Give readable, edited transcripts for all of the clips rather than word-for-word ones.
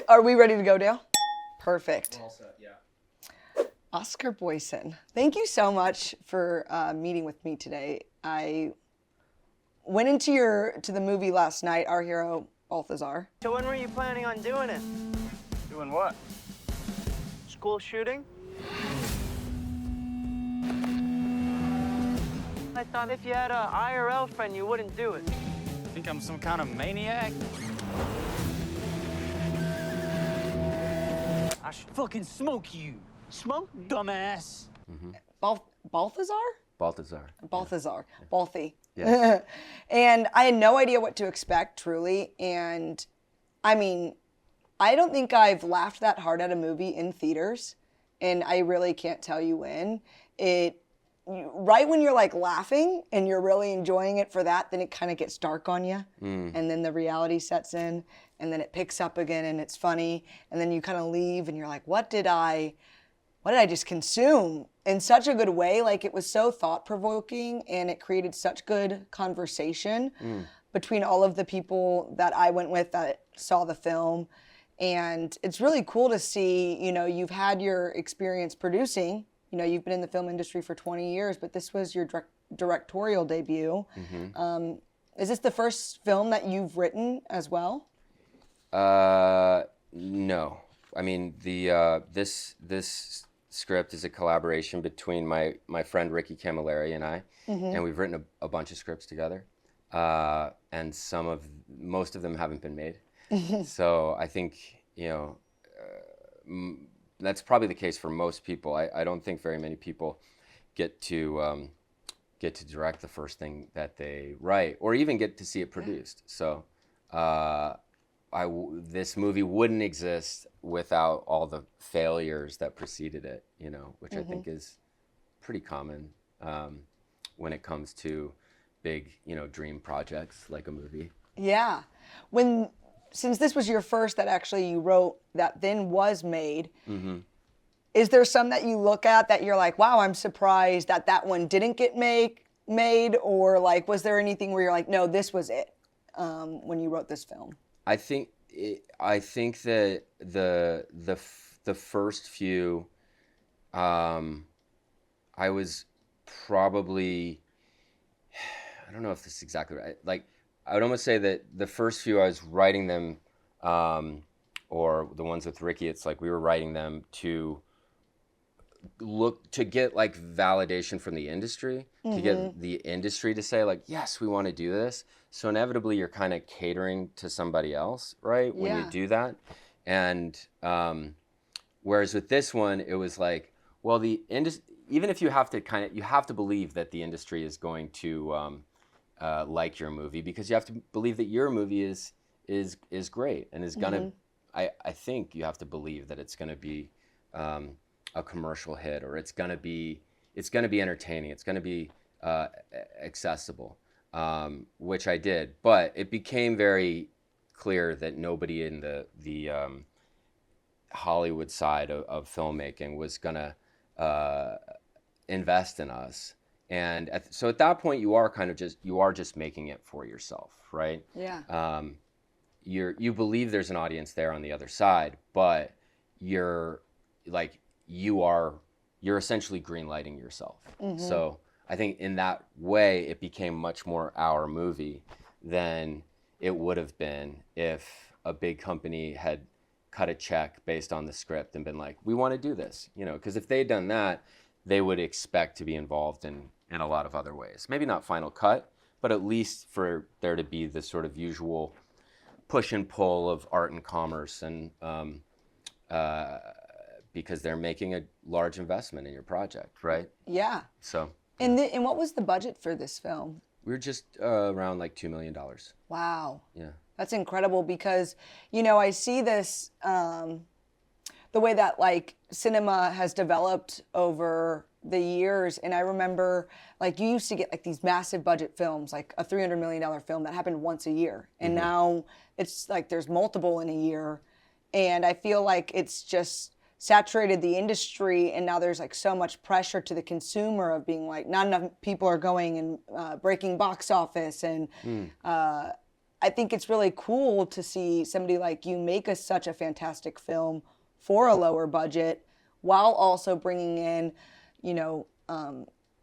Are we ready to go, Dale? Perfect. All set, yeah. Oscar Boyson, thank you so much for meeting with me today. I went into the movie last night, our hero, Balthazar. So when were you planning on doing it? Doing what? School shooting? I thought if you had a IRL friend, you wouldn't do it. Think I'm some kind of maniac? I should fucking smoke you. Smoke? Dumbass. Balthazar? Balthazar. Balthazar. Balthy. Yes. And I had no idea what to expect, truly. And I mean, I don't think I've laughed that hard at a movie in theaters. And I really can't tell you when. Right when you're like laughing and you're really enjoying it for that, then it kind of gets dark on you. And then the reality sets in and then it picks up again and it's funny. And then you kind of leave and you're like, what did I just consume in such a good way? Like, it was so thought-provoking and it created such good conversation between all of the people that I went with that saw the film. And it's really cool to see, you've had your experience producing, you've been in the film industry for 20 years, but this was your directorial debut. Is this the first film that you've written as well? No. I mean, this script is a collaboration between my friend Ricky Camilleri and I, and we've written a bunch of scripts together, and most of them haven't been made. So I think that's probably the case for most people. I don't think very many people get to direct the first thing that they write, or even get to see it produced. So this movie wouldn't exist without all the failures that preceded it, which I think is pretty common when it comes to big, dream projects like a movie. Yeah. Since this was your first that actually you wrote that then was made, is there some that you look at that you're like, wow, I'm surprised that one didn't get made? Or like, was there anything where you're like, no, this was it when you wrote this film? I think that the first few, I was probably, I don't know if this is exactly right. Like, I would almost say that the first few I was writing them, or the ones with Ricky, it's like we were writing them to get like validation from the industry, to get the industry to say like, yes, we want to do this. So inevitably you're kind of catering to somebody else, right? When you do that. And whereas with this one, it was like, well, even if you have to believe that the industry is going to like your movie, because you have to believe that your movie is great and is gonna. I think you have to believe that it's gonna be a commercial hit, or it's gonna be entertaining. It's gonna be accessible, which I did. But it became very clear that nobody in the Hollywood side of filmmaking was gonna invest in us. And so at that point, you are just making it for yourself, right? Yeah. You believe there's an audience there on the other side, but you're essentially greenlighting yourself. So I think in that way, it became much more our movie than it would have been if a big company had cut a check based on the script and been like, we want to do this, because if they'd done that, they would expect to be involved in a lot of other ways. Maybe not final cut, but at least for there to be the sort of usual push and pull of art and commerce, and because they're making a large investment in your project, right? Yeah. So. And what was the budget for this film? We were just around like $2 million. Wow. Yeah. That's incredible because, I see this, the way that like cinema has developed over the years. And I remember like you used to get like these massive budget films, like a $300 million film that happened once a year. And now it's like there's multiple in a year. And I feel like it's just saturated the industry, and now there's like so much pressure to the consumer of being like not enough people are going and breaking box office, and I I think it's really cool to see somebody like you make such a fantastic film for a lower budget while also bringing in, you know,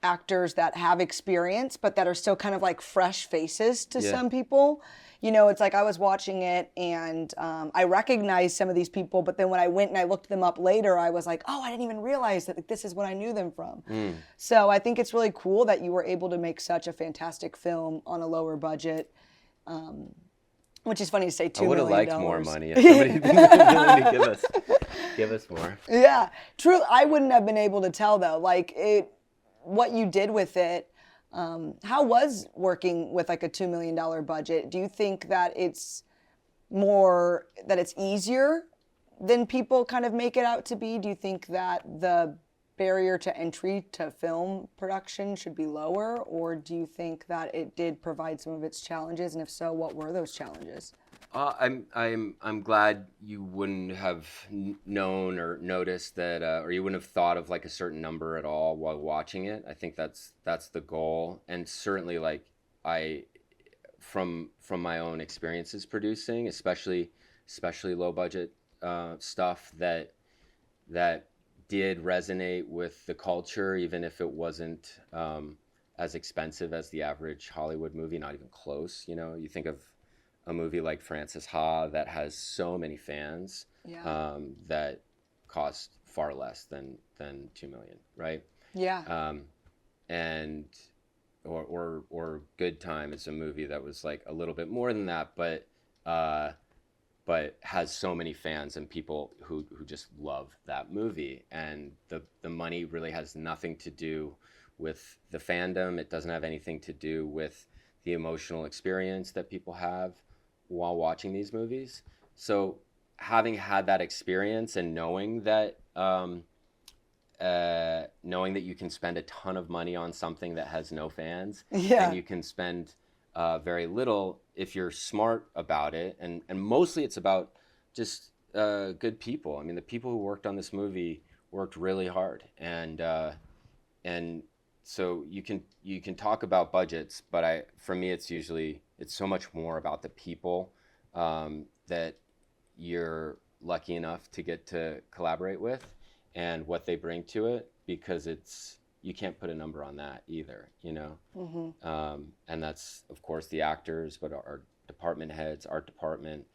actors that have experience, but that are still kind of like fresh faces to some people. You know, it's like I was watching it and I recognized some of these people, but then when I went and I looked them up later, I was like, oh, I didn't even realize that this is what I knew them from. So I think it's really cool that you were able to make such a fantastic film on a lower budget. Which is funny to say, $2 million. I would have liked more money if somebody had been willing to give us more. Yeah, true. I wouldn't have been able to tell though. Like what you did with it. How was working with like a $2 million budget? Do you think that it's easier than people kind of make it out to be? Do you think that the barrier to entry to film production should be lower, or do you think that it did provide some of its challenges, and if so, what were those challenges? I'm glad you wouldn't have known or noticed that, or you wouldn't have thought of like a certain number at all while watching it. I think that's the goal, and certainly like from my own experiences producing, especially low budget stuff that did resonate with the culture, even if it wasn't as expensive as the average Hollywood movie, not even close. You know, you think of a movie like Frances Ha that has so many fans that cost far less than $2 million, right? Yeah. And or Good Time is a movie that was like a little bit more than that, but has so many fans and people who just love that movie. And the money really has nothing to do with the fandom. It doesn't have anything to do with the emotional experience that people have while watching these movies. So having had that experience and knowing that you can spend a ton of money on something that has no fans, and you can spend very little if you're smart about it, and mostly it's about just good people. I mean, the people who worked on this movie worked really hard, and so you can talk about budgets, but for me it's so much more about the people that you're lucky enough to get to collaborate with and what they bring to it, because you can't put a number on that either, you know? Mm-hmm. And that's, of course, the actors, but our department heads, art department,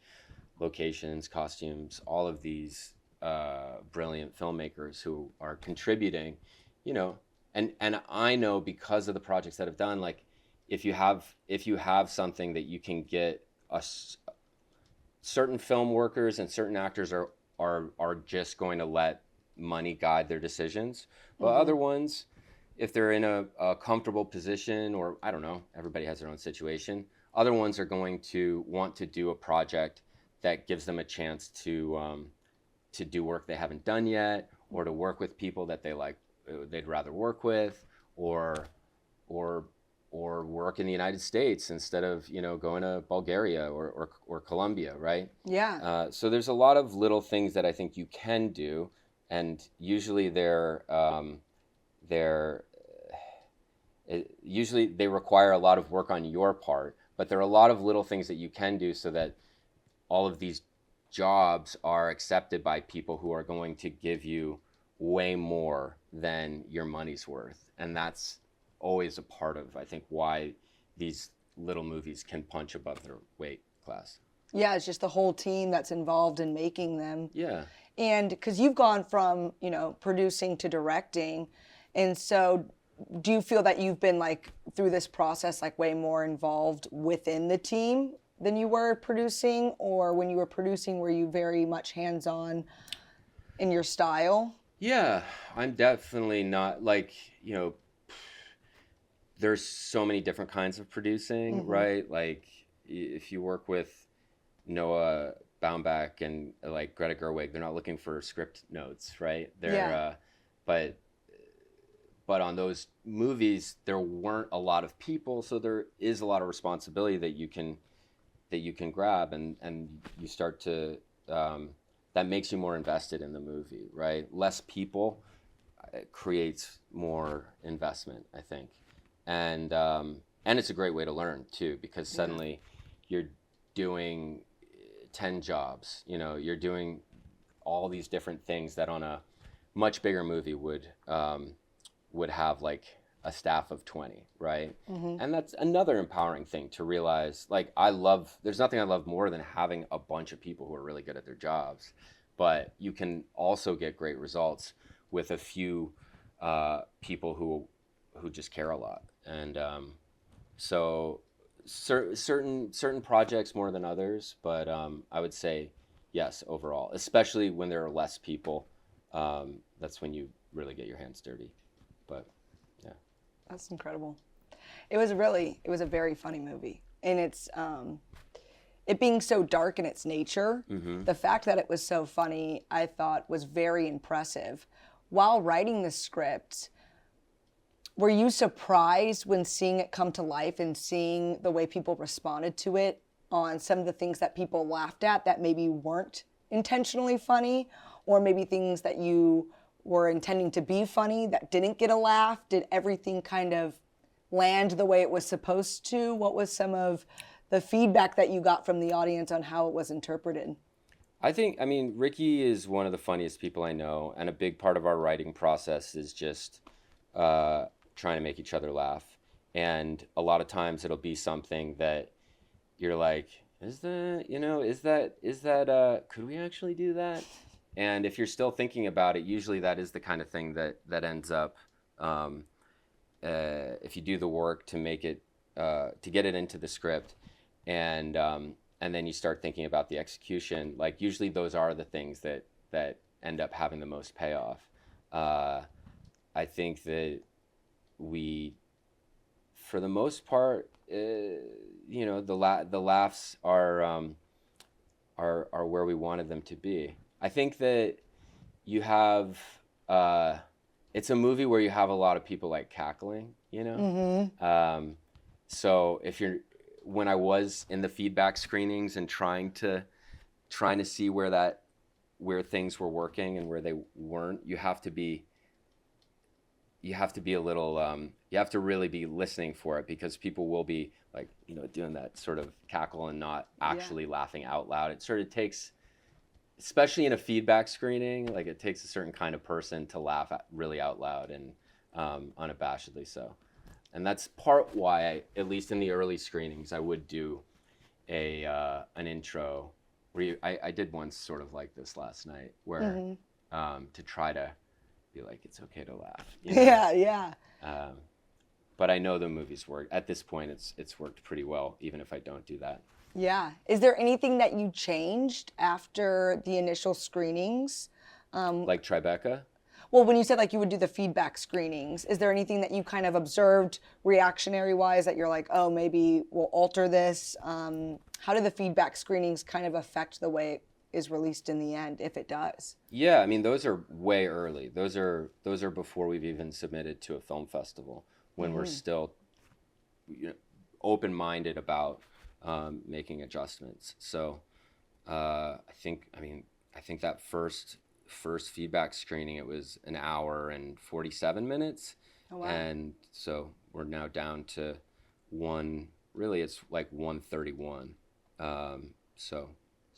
locations, costumes, all of these brilliant filmmakers who are contributing, you know. And I know because of the projects that I've done, like if you have something that you can get certain film workers and certain actors are just going to let money guide their decisions, but other ones, if they're in a comfortable position, or I don't know, everybody has their own situation, other ones are going to want to do a project that gives them a chance to do work they haven't done yet, or to work with people that they'd rather work with, or work in the United States instead of, you know, going to Bulgaria or Colombia, right? Yeah. So there's a lot of little things that I think you can do, and usually usually they require a lot of work on your part, but there are a lot of little things that you can do so that all of these jobs are accepted by people who are going to give you way more than your money's worth. And that's always a part of, I think, why these little movies can punch above their weight class. Yeah, it's just the whole team that's involved in making them. Yeah. And because you've gone from, you know, producing to directing, and so do you feel that you've been like through this process like way more involved within the team than you were producing, or when you were producing were you very much hands-on in your style? Yeah, I'm definitely not, like, you know, there's so many different kinds of producing, right? Like if you work with Noah Baumbach and like Greta Gerwig, they're not looking for script notes, right? They're but on those movies there weren't a lot of people, so there is a lot of responsibility that you can grab, and you start to that makes you more invested in the movie, right? Less people creates more investment, I think, and it's a great way to learn too, because suddenly you're doing 10 jobs. You know, you're doing all these different things that on a much bigger movie would have like a staff of 20, right? And that's another empowering thing to realize. Like, there's nothing I love more than having a bunch of people who are really good at their jobs, but you can also get great results with a few people who just care a lot. And so certain projects more than others, but I would say yes, overall, especially when there are less people, that's when you really get your hands dirty. But yeah. That's incredible. It was a very funny movie. And it's, it being so dark in its nature, the fact that it was so funny, I thought was very impressive. While writing the script, were you surprised when seeing it come to life and seeing the way people responded to it on some of the things that people laughed at that maybe weren't intentionally funny, or maybe things that you were intending to be funny that didn't get a laugh? Did everything kind of land the way it was supposed to? What was some of the feedback that you got from the audience on how it was interpreted? I mean, Ricky is one of the funniest people I know, and a big part of our writing process is just trying to make each other laugh. And a lot of times it'll be something that you're like, could we actually do that? And if you're still thinking about it, usually that is the kind of thing that ends up, if you do the work to make it, to get it into the script, and then you start thinking about the execution, like usually those are the things that end up having the most payoff. I think that we, for the most part, the laughs are where we wanted them to be. I think that you have, it's a movie where you have a lot of people like cackling, you know? So when I was in the feedback screenings and trying to see where things were working and where they weren't, you have to be a little, you have to really be listening for it, because people will be like, doing that sort of cackle and not actually laughing out loud. It sort of takes, especially in a feedback screening, like it takes a certain kind of person to laugh really out loud and unabashedly so. And that's part why, at least in the early screenings, I would do an intro. I did one sort of like this last night, where to try to be like, it's okay to laugh. You know? Yeah. But I know the movie's worked. At this point, it's worked pretty well, even if I don't do that. Yeah. Is there anything that you changed after the initial screenings? Like Tribeca? Well, when you said like you would do the feedback screenings, is there anything that you kind of observed reactionary-wise that you're like, oh, maybe we'll alter this? How do the feedback screenings kind of affect the way it is released in the end, if it does? Yeah, I mean, those are way early. Those are before we've even submitted to a film festival, when we're still open-minded about making adjustments. So I think that first feedback screening, it was an hour and 47 minutes. Oh, wow. And so we're now down to it's like 131. So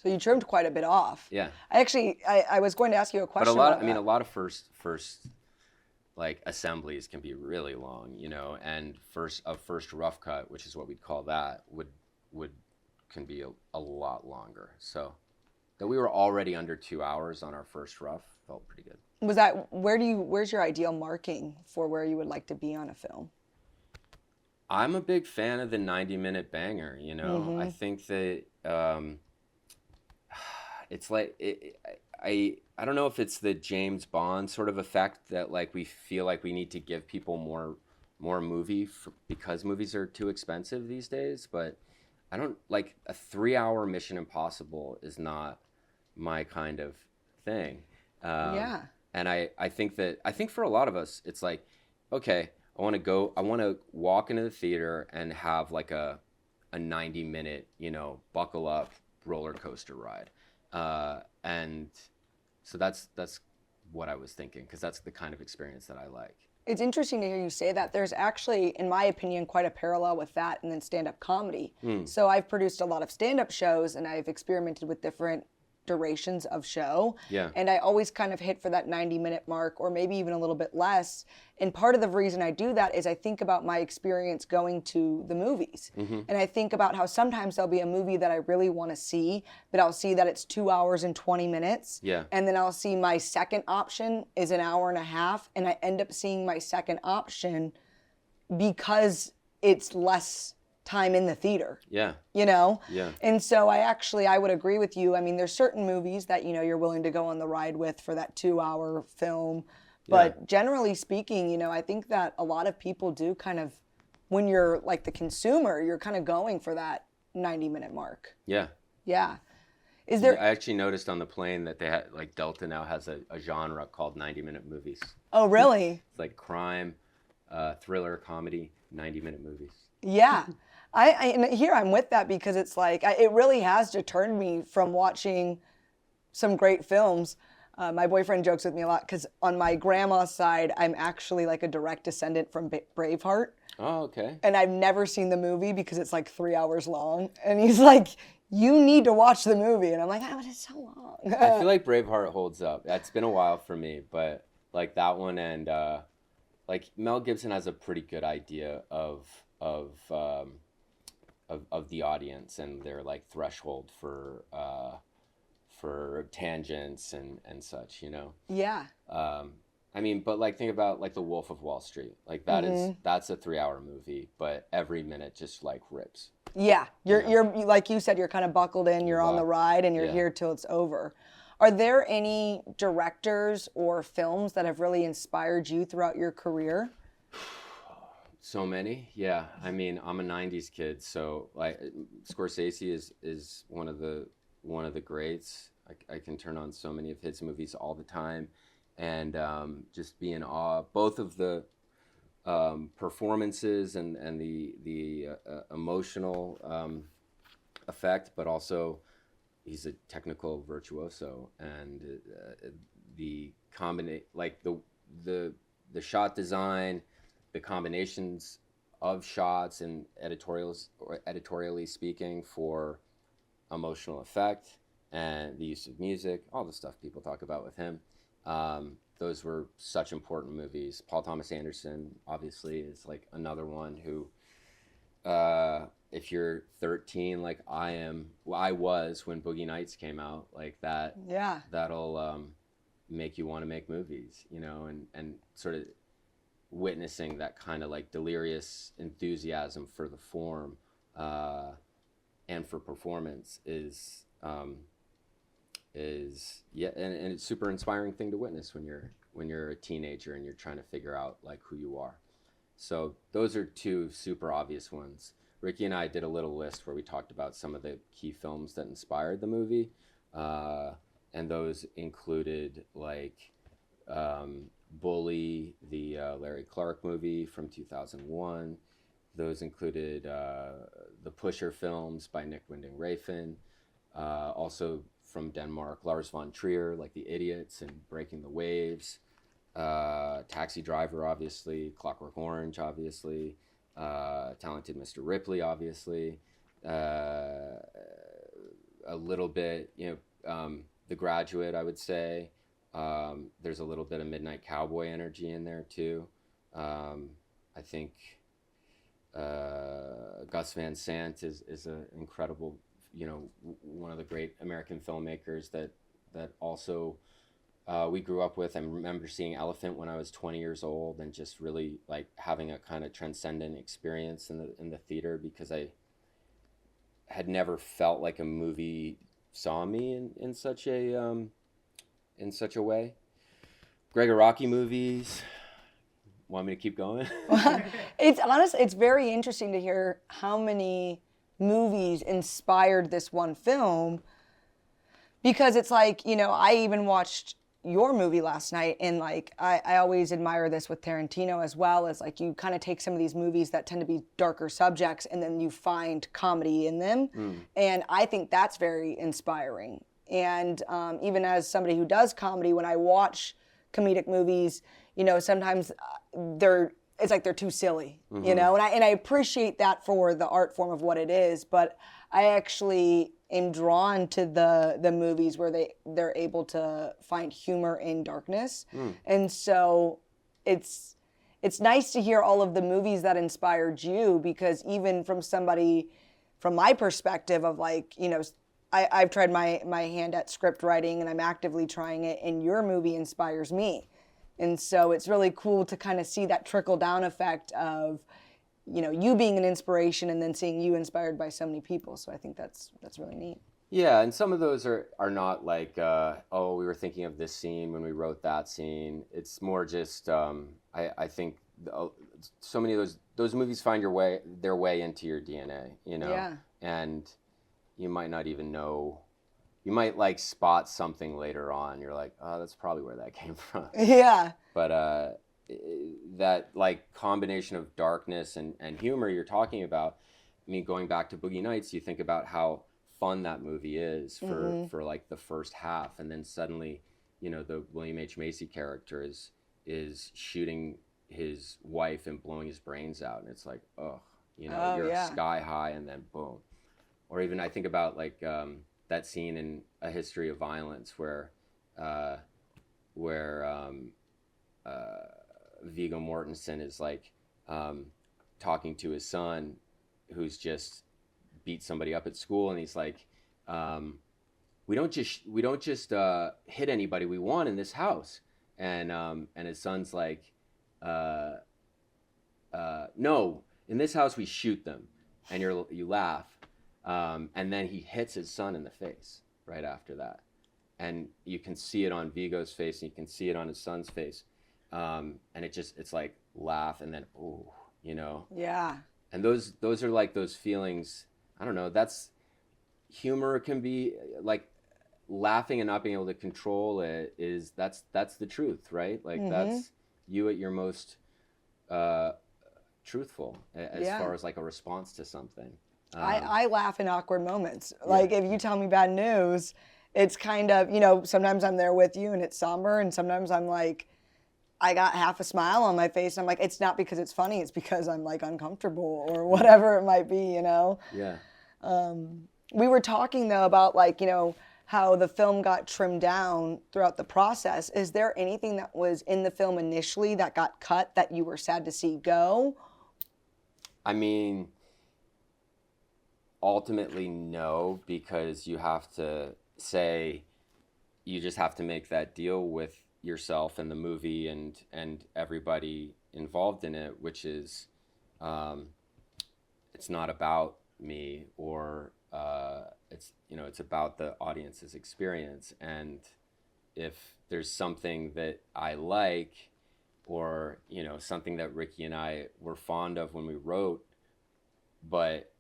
you trimmed quite a bit off. Yeah. I was going to ask you a question. But a lot of first like assemblies can be really long, and first rough cut, which is what we'd call that, can be a lot longer. So that we were already under 2 hours on our first rough felt pretty good. Was that, where's your ideal marking for where you would like to be on a film? I'm a big fan of the 90-minute banger, I think that it's like, I don't know if it's the James Bond sort of effect that like we feel like we need to give people more movie because movies are too expensive these days, but I don't like a 3-hour Mission Impossible is not my kind of thing. Yeah. And I think for a lot of us, it's like, okay, I want to walk into the theater and have like a 90-minute, buckle up roller coaster ride. And so that's what I was thinking, because that's the kind of experience that I like. It's interesting to hear you say that. There's actually, in my opinion, quite a parallel with that and then stand-up comedy. So I've produced a lot of stand-up shows, and I've experimented with different durations of show. Yeah. And I always kind of hit for that 90-minute mark, or maybe even a little bit less. And part of the reason I do that is I think about my experience going to the movies. And I think about how sometimes there'll be a movie that I really want to see, but I'll see that it's 2 hours and 20 minutes. Yeah. And then I'll see my second option is an hour and a half, and I end up seeing my second option because it's less time in the theater. Yeah. You know? Yeah. And so I would agree with you. I mean, there's certain movies that, you know, you're willing to go on the ride with for that 2-hour film. But generally speaking, you know, I think that a lot of people do kind of, when you're like the consumer, you're kind of going for that 90-minute mark. Yeah. Yeah. Is there... I actually noticed on the plane that they had, like, Delta now has a genre called 90-minute movies. Oh, really? It's like crime, thriller, comedy, 90-minute movies. Yeah. And here I'm with that because it's like, it really has deterred me from watching some great films. My boyfriend jokes with me a lot because on my grandma's side, I'm actually like a direct descendant from Braveheart. Oh, okay. And I've never seen the movie because it's like 3 hours long. And he's like, you need to watch the movie. And I'm like, oh, but it's so long. I feel like Braveheart holds up. It's been a while for me, but like that one and like Mel Gibson has a pretty good idea of the audience and their like threshold for tangents and such, you know. Yeah. I mean, but like think about like The Wolf of Wall Street. Like that's a 3-hour movie, but every minute just like rips. Yeah. You're like you said, you're kind of buckled in, you're on the ride and you're here till it's over. Are there any directors or films that have really inspired you throughout your career? So many, yeah. I mean, I'm a '90s kid, so like Scorsese is one of the greats. I can turn on so many of his movies all the time, and just be in awe both of the performances and the emotional effect, but also he's a technical virtuoso, and the the shot design, the combinations of shots and editorially speaking for emotional effect and the use of music, all the stuff people talk about with him. Those were such important movies. Paul Thomas Anderson, obviously, is like another one who, if you're 13, like I was when Boogie Nights came out, like that, that'll make you want to make movies, you know, and sort of witnessing that kind of like delirious enthusiasm for the form and for performance is and it's a super inspiring thing to witness when you're a teenager and you're trying to figure out like who you are. So those are two super obvious ones. Ricky and I did a little list where we talked about some of the key films that inspired the movie, and those included like Bully, the Larry Clark movie from 2001. Those included the Pusher films by Nick Winding Refn. Also from Denmark, Lars von Trier, like The Idiots and Breaking the Waves. Taxi Driver, obviously. Clockwork Orange, obviously. Talented Mr. Ripley, obviously. A little bit, you know, The Graduate, I would say. There's a little bit of Midnight Cowboy energy in there too. I think Gus Van Sant is an incredible, you know, one of the great American filmmakers that also we grew up with. I remember seeing Elephant when I was 20 years old and just really like having a kind of transcendent experience in the theater because I had never felt like a movie saw me in such a way. Greg Araki movies. Want me to keep going? It's very interesting to hear how many movies inspired this one film, because it's like, you know, I even watched your movie last night, and like I always admire this with Tarantino as well, as like you kind of take some of these movies that tend to be darker subjects and then you find comedy in them. And I think that's very inspiring. And even as somebody who does comedy, when I watch comedic movies, sometimes it's like they're too silly, and I appreciate that for the art form of what it is, but I actually am drawn to the movies where they're able to find humor in darkness. And so it's nice to hear all of the movies that inspired you, because even from my perspective of like, I've tried my hand at script writing and I'm actively trying it, and your movie inspires me. And so it's really cool to kind of see that trickle down effect of, you being an inspiration and then seeing you inspired by so many people. So I think that's really neat. Yeah, and some of those are not like, oh, we were thinking of this scene when we wrote that scene. It's more just, I think so many of those movies find their way into your DNA, Yeah. and you might not even know. You might like spot something later on. You're like, oh, that's probably where that came from. Yeah. But that like combination of darkness and humor you're talking about, I mean, going back to Boogie Nights, you think about how fun that movie is for like the first half, and then suddenly, the William H. Macy character is shooting his wife and blowing his brains out, and it's like, you're sky high, and then boom. Or even I think about like that scene in A History of Violence where Viggo Mortensen is like talking to his son who's just beat somebody up at school, and he's like, we don't just hit anybody we want in this house, and his son's like, no, in this house we shoot them, and you laugh, and then he hits his son in the face right after that, and you can see it on Viggo's face and you can see it on his son's face, and it's like laugh and then ooh, Yeah. and those are like those feelings. I don't know, that's humor can be like laughing and not being able to control it that's the truth, right? Like that's you at your most truthful as far as like a response to something. I laugh in awkward moments. Like if you tell me bad news, it's kind of, sometimes I'm there with you and it's somber, and sometimes I'm like, I got half a smile on my face. I'm like, it's not because it's funny, it's because I'm like uncomfortable or whatever it might be, Yeah. We were talking though about like, how the film got trimmed down throughout the process. Is there anything that was in the film initially that got cut that you were sad to see go? I mean, ultimately no, because you have to say, you just have to make that deal with yourself and the movie and everybody involved in it, which is, it's not about me, or it's about the audience's experience. And if there's something that I like, or something that Ricky and I were fond of when we wrote, but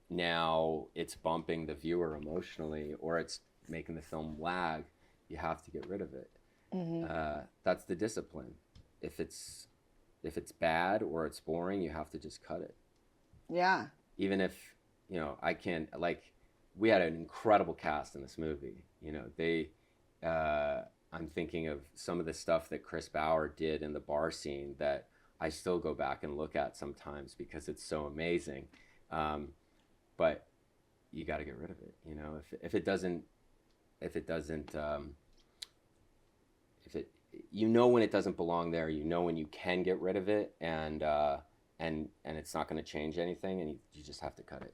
now it's bumping the viewer emotionally, or it's making the film lag, you have to get rid of it. That's the discipline. If it's bad or it's boring, you have to just cut it. Yeah. Even if I can't, like, we had an incredible cast in this movie. I'm thinking of some of the stuff that Chris Bauer did in the bar scene that I still go back and look at sometimes because it's so amazing. But you got to get rid of it. If it doesn't when it doesn't belong there, when you can get rid of it, and it's not going to change anything, and you just have to cut it.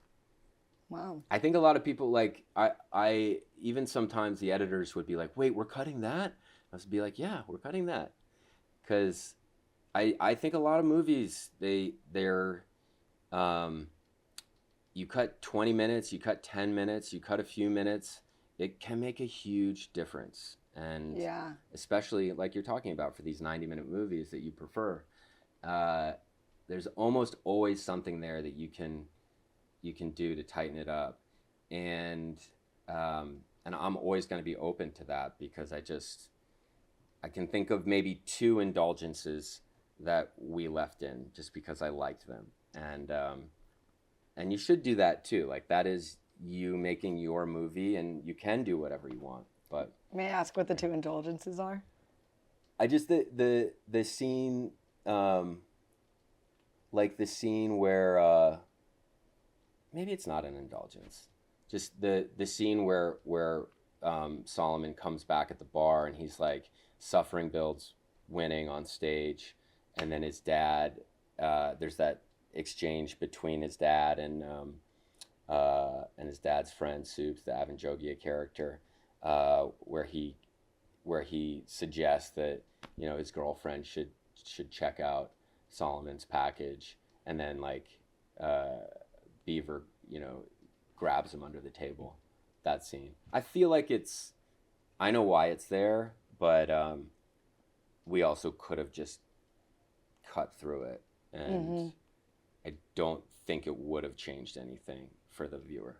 Wow. I think a lot of people, like, I even sometimes the editors would be like, wait, we're cutting that? I would be like, yeah, we're cutting that. Because I think a lot of movies, they're you cut 20 minutes, you cut 10 minutes, you cut a few minutes, it can make a huge difference. And especially like you're talking about for these 90-minute movies that you prefer, there's almost always something there that you can do to tighten it up. And I'm always going to be open to that, because I can think of maybe 2 indulgences that we left in just because I liked them. And you should do that too. Like, that is you making your movie, and you can do whatever you want. But may I ask what the 2 indulgences are? I just the scene, like the scene where maybe it's not an indulgence, just the scene where Solomon comes back at the bar and he's like suffering builds winning on stage, and then his dad, there's that exchange between his dad and his dad's friend Soups, the Avanjogia character, where he suggests that, you know, his girlfriend should check out Solomon's package, and then like Beaver, you know, grabs him under the table. That scene, I feel like I know why it's there, but we also could have just cut through it, and I don't think it would have changed anything for the viewer.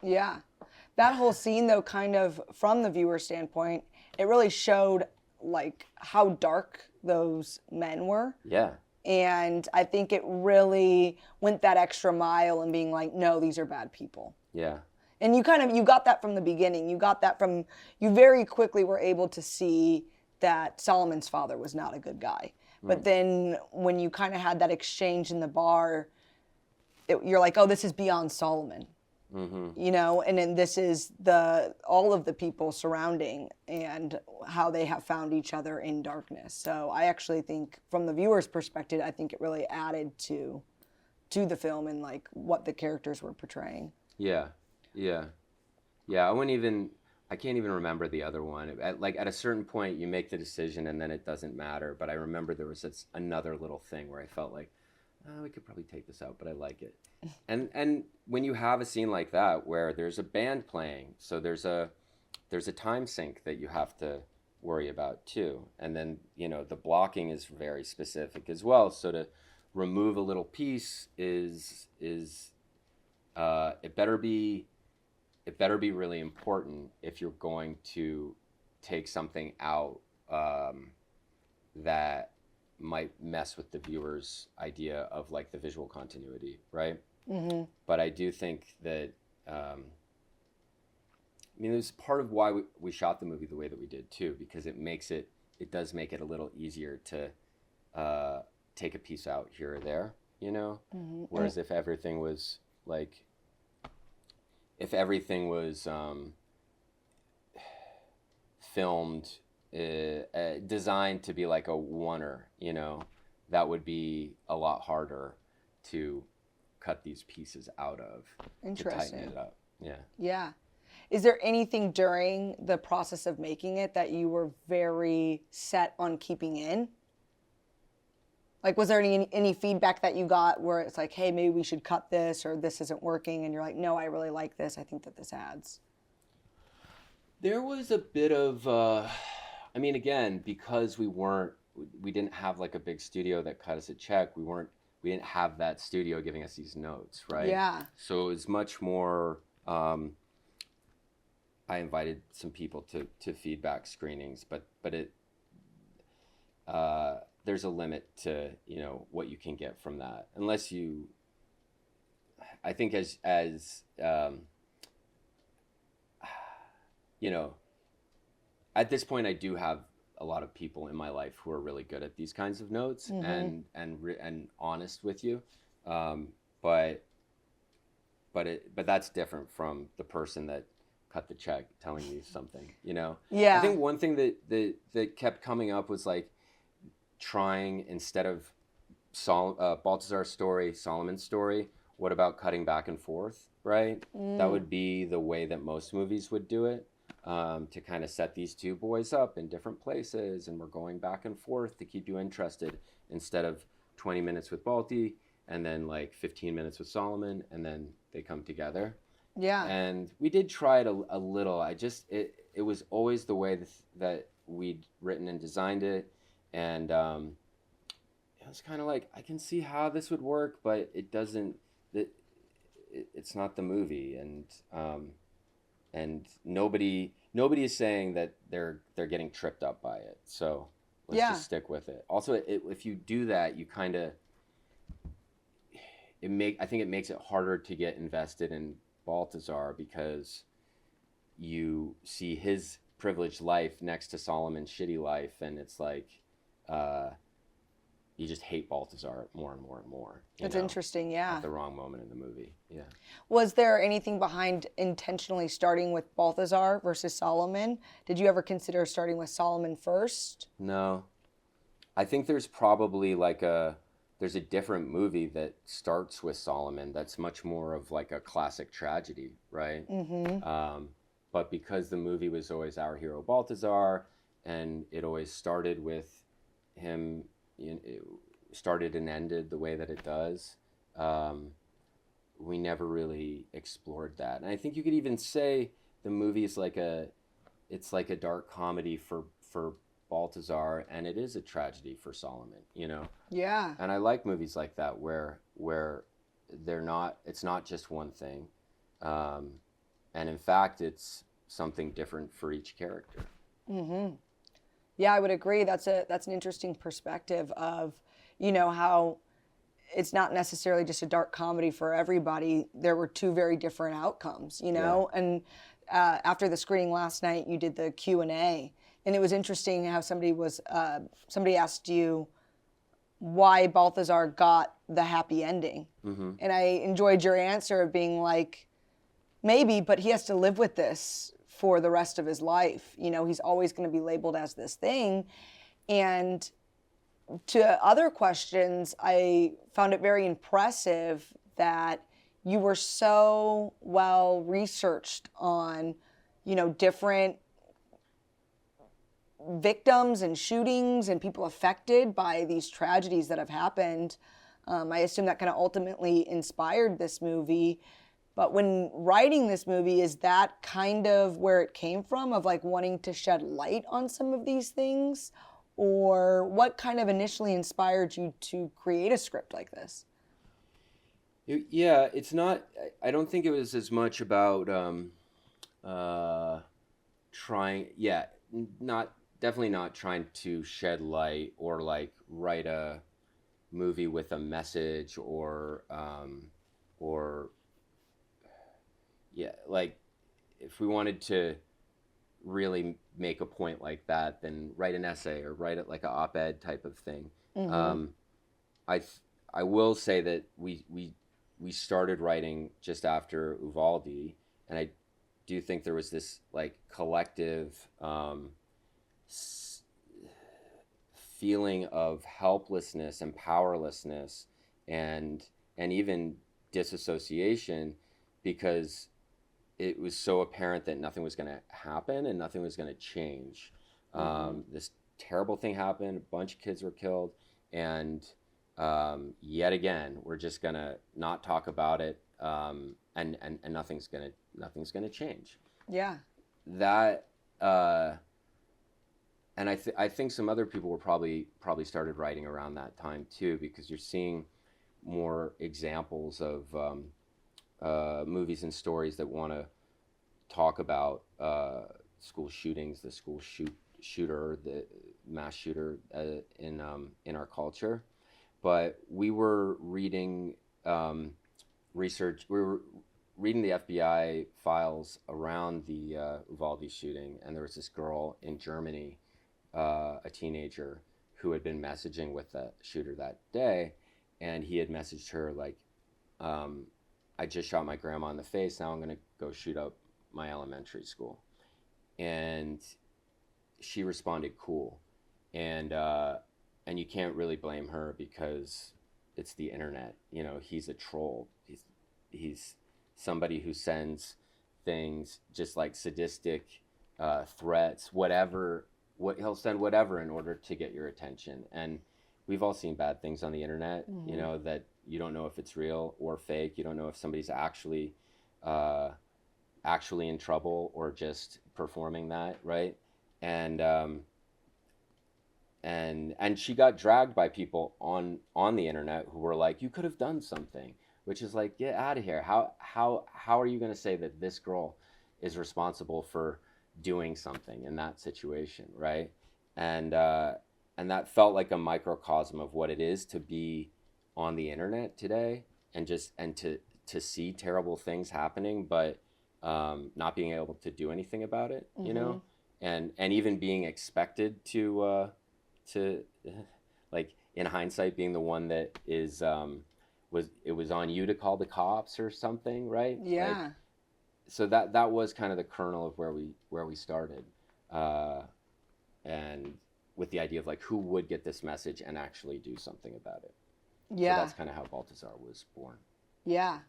Yeah. That whole scene, though, kind of from the viewer standpoint, it really showed like how dark those men were. Yeah. And I think it really went that extra mile in being like, no, these are bad people. Yeah. And you got that from the beginning. You very quickly were able to see that Solomon's father was not a good guy. But then when you kind of had that exchange in the bar, you're like, oh, this is beyond Solomon. You know, and then this is all of the people surrounding and how they have found each other in darkness. So I actually think from the viewer's perspective, I think it really added to the film and like what the characters were portraying. Yeah. I can't even remember the other one. At a certain point, you make the decision and then it doesn't matter. But I remember there was another little thing where I felt like, oh, we could probably take this out, but I like it. And when you have a scene like that where there's a band playing, so there's a time sink that you have to worry about too. And then, you know, the blocking is very specific as well. So to remove a little piece is it better be really important if you're going to take something out that might mess with the viewer's idea of like the visual continuity, right? But I do think that I mean, there's part of why we shot the movie the way that we did too, because it does make it a little easier to take a piece out here or there, you know. Whereas if everything was filmed, designed to be like a oneer, you know, that would be a lot harder to cut these pieces out of. Interesting. To tighten it up. Yeah. Is there anything during the process of making it that you were very set on keeping in? Like, was there any feedback that you got where it's like, hey, maybe we should cut this, or this isn't working, and you're like, no, I really like this. I think that this adds. There was a bit of, I mean, again, because we didn't have like a big studio that cut us a check. We didn't have that studio giving us these notes, right? Yeah. So it was much more, I invited some people to feedback screenings, but there's a limit to, you know, what you can get from that. Unless I think as you know, at this point I do have a lot of people in my life who are really good at these kinds of notes and honest with you. But that's different from the person that cut the check telling you something, you know? Yeah. I think one thing that kept coming up was like trying, instead of Balthazar's story, Solomon's story, what about cutting back and forth, right? That would be the way that most movies would do it, to kind of set these two boys up in different places, and we're going back and forth to keep you interested, instead of 20 minutes with Balti and then like 15 minutes with Solomon, and then they come together. Yeah. And we did try it a little. It was always the way that we'd written and designed it. And it was kind of like, I can see how this would work, but it doesn't, it's not the movie. And nobody is saying that they're getting tripped up by it. So let's just stick with it. Also, if you do that, you kind of, I think it makes it harder to get invested in Balthazar, because you see his privileged life next to Solomon's shitty life, and it's like you just hate Balthazar more and more and more. That's interesting, yeah. At the wrong moment in the movie, yeah. Was there anything behind intentionally starting with Balthazar versus Solomon? Did you ever consider starting with Solomon first? No. I think there's probably there's a different movie that starts with Solomon that's much more of like a classic tragedy, right? But because the movie was always our hero Balthazar, and it always started with him, it started and ended the way that it does, we never really explored that. And I think you could even say the movie is like a dark comedy for Balthazar, and it is a tragedy for Solomon, Yeah. And I like movies like that where it's not just one thing, and in fact it's something different for each character. Yeah, I would agree. That's an interesting perspective of, how it's not necessarily just a dark comedy for everybody. There were two very different outcomes, Yeah. And after the screening last night, you did the Q&A, and it was interesting how somebody asked you why Balthazar got the happy ending, and I enjoyed your answer of being like, maybe, but he has to live with this for the rest of his life. He's always going to be labeled as this thing. And to other questions, I found it very impressive that you were so well researched on, different victims and shootings and people affected by these tragedies that have happened. I assume that kind of ultimately inspired this movie. But when writing this movie, is that kind of where it came from, of like wanting to shed light on some of these things? Or what kind of initially inspired you to create a script like this? Yeah, it's not, I don't think it was as much about definitely not trying to shed light or like write a movie with a message or yeah, like if we wanted to really make a point like that, then write an essay or write it like an op-ed type of thing. I will say that we started writing just after Uvalde, and I do think there was this like collective feeling of helplessness and powerlessness and even disassociation, because it was so apparent that nothing was going to happen and nothing was going to change. This terrible thing happened, a bunch of kids were killed, and yet again we're just going to not talk about it, and nothing's going to change. Yeah. That and I think some other people were probably started writing around that time too, because you're seeing more examples of movies and stories that want to talk about school shootings, the school shooter, the mass shooter in our culture. But we were reading research. We were reading the FBI files around the Uvalde shooting, and there was this girl in Germany, a teenager, who had been messaging with the shooter that day, and he had messaged her like, I just shot my grandma in the face, now I'm going to go shoot up my elementary school. And she responded, cool. And you can't really blame her, because it's the internet. He's a troll. He's somebody who sends things just like sadistic threats, whatever. He'll send whatever in order to get your attention. And we've all seen bad things on the internet, that you don't know if it's real or fake. You don't know if somebody's actually in trouble or just performing that, right? And she got dragged by people on the internet who were like, you could have done something, which is like, get out of here. How are you going to say that this girl is responsible for doing something in that situation, right? And that felt like a microcosm of what it is to be on the internet today, and to see terrible things happening, but not being able to do anything about it, and even being expected to like in hindsight being the one that is was on you to call the cops or something, right? Yeah. Like, so that was kind of the kernel of where we started, and with the idea of like who would get this message and actually do something about it. Yeah. So that's kind of how Balthazar was born. Yeah.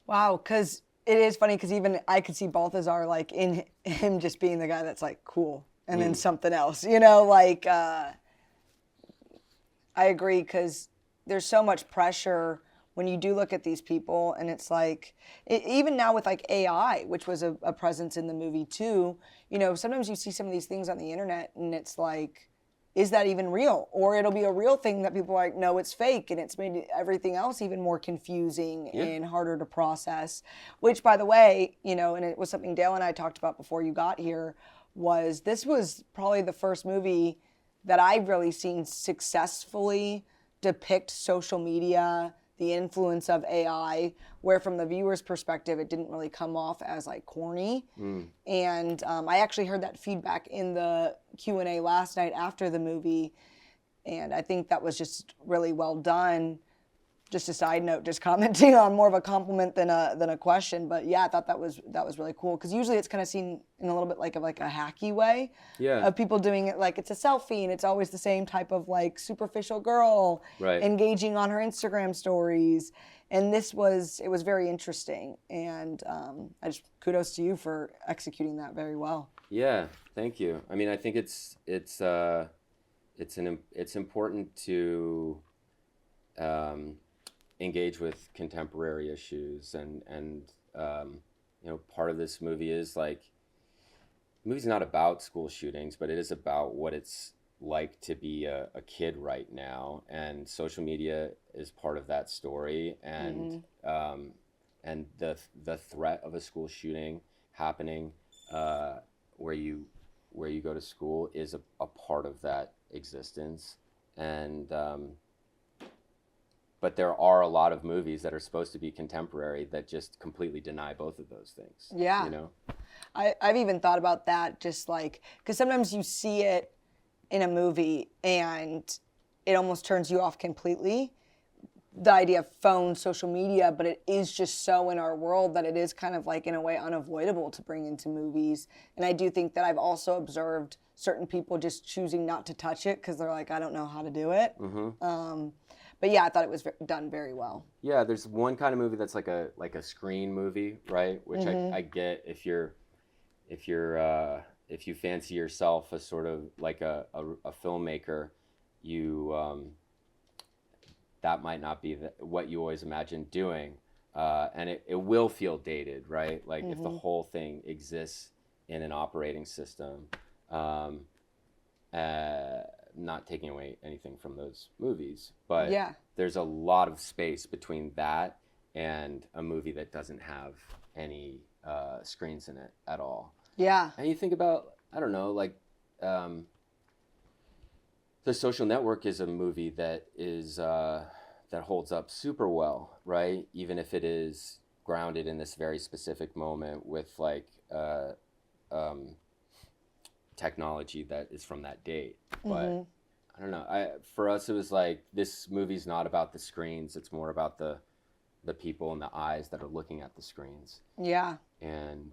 Wow, because it is funny because even I could see Balthazar like in him just being the guy that's like cool and then something else, you know, like I agree because there's so much pressure when you do look at these people and it's like even now with like AI, which was a presence in the movie too, you know, sometimes you see some of these things on the internet and it's like, is that even real? Or it'll be a real thing that people are like, no, it's fake. And it's made everything else even more confusing and harder to process. Which, by the way, you know, and it was something Dale and I talked about before you got here, this was probably the first movie that I've really seen successfully depict social media, the influence of AI, where from the viewer's perspective, it didn't really come off as like corny. And I actually heard that feedback in the Q&A last night after the movie. And I think that was just really well done. Just a side note, just commenting on more of a compliment than a question. But yeah, I thought that was really cool. Because usually it's kind of seen in a little bit like a hacky way of people doing it like it's a selfie and it's always the same type of like superficial girl engaging on her Instagram stories. And it was very interesting. And I just kudos to you for executing that very well. Yeah, thank you. I mean, I think it's important to engage with contemporary issues and you know, part of this movie is like, the movie's not about school shootings, but it is about what it's like to be a kid right now, and social media is part of that story, and and the threat of a school shooting happening where you go to school is a part of that existence. And but there are a lot of movies that are supposed to be contemporary that just completely deny both of those things. Yeah. You know? I've even thought about that, just like, because sometimes you see it in a movie and it almost turns you off completely. The idea of phone, social media, but it is just so in our world that it is kind of like in a way unavoidable to bring into movies. And I do think that I've also observed certain people just choosing not to touch it because they're like, I don't know how to do it. But yeah, I thought it was done very well. Yeah, there's one kind of movie that's like a screen movie, right? Which I get if you fancy yourself as sort of like a filmmaker, you that might not be what you always imagined doing, and it will feel dated, right? Like if the whole thing exists in an operating system, not taking away anything from those movies, but there's a lot of space between that and a movie that doesn't have any screens in it at all. Yeah. And you think about, I don't know, like The Social Network is a movie that is that holds up super well, right? Even if it is grounded in this very specific moment with like technology that is from that date. But I don't know. For us, it was like, this movie's not about the screens. It's more about the people and the eyes that are looking at the screens. Yeah. And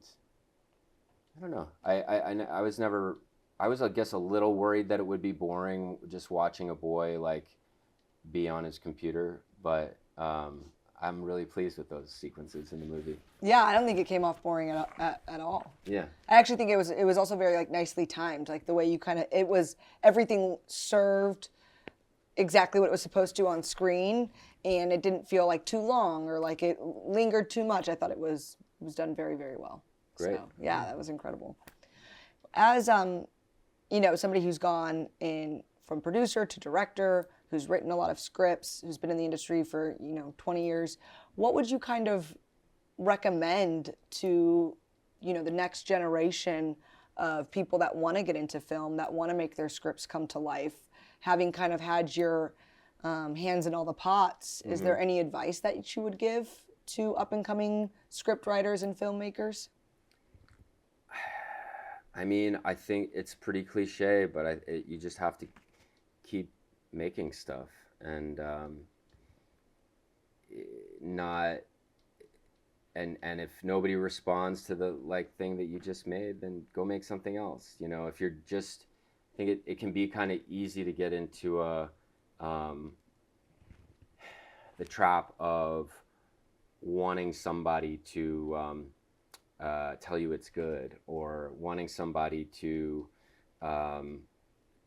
I don't know. I was I guess a little worried that it would be boring just watching a boy like be on his computer, but I'm really pleased with those sequences in the movie. Yeah, I don't think it came off boring at all. Yeah. I actually think it was also very like nicely timed, like the way you it was everything served exactly what it was supposed to on screen, and it didn't feel like too long or like it lingered too much. I thought it was done very, very well. Great. So, yeah, that was incredible. As you know, somebody who's gone in from producer to director, who's written a lot of scripts, who's been in the industry for, 20 years, what would you kind of recommend to, the next generation of people that want to get into film, that want to make their scripts come to life, having kind of had your hands in all the pots? Is there any advice that you would give to up-and-coming script writers and filmmakers? I mean, I think it's pretty cliche, but you just have to keep making stuff and not and if nobody responds to the like thing that you just made, then go make something else. You know, if you're just, I think it can be kind of easy to get into the trap of wanting somebody to tell you it's good, or wanting somebody to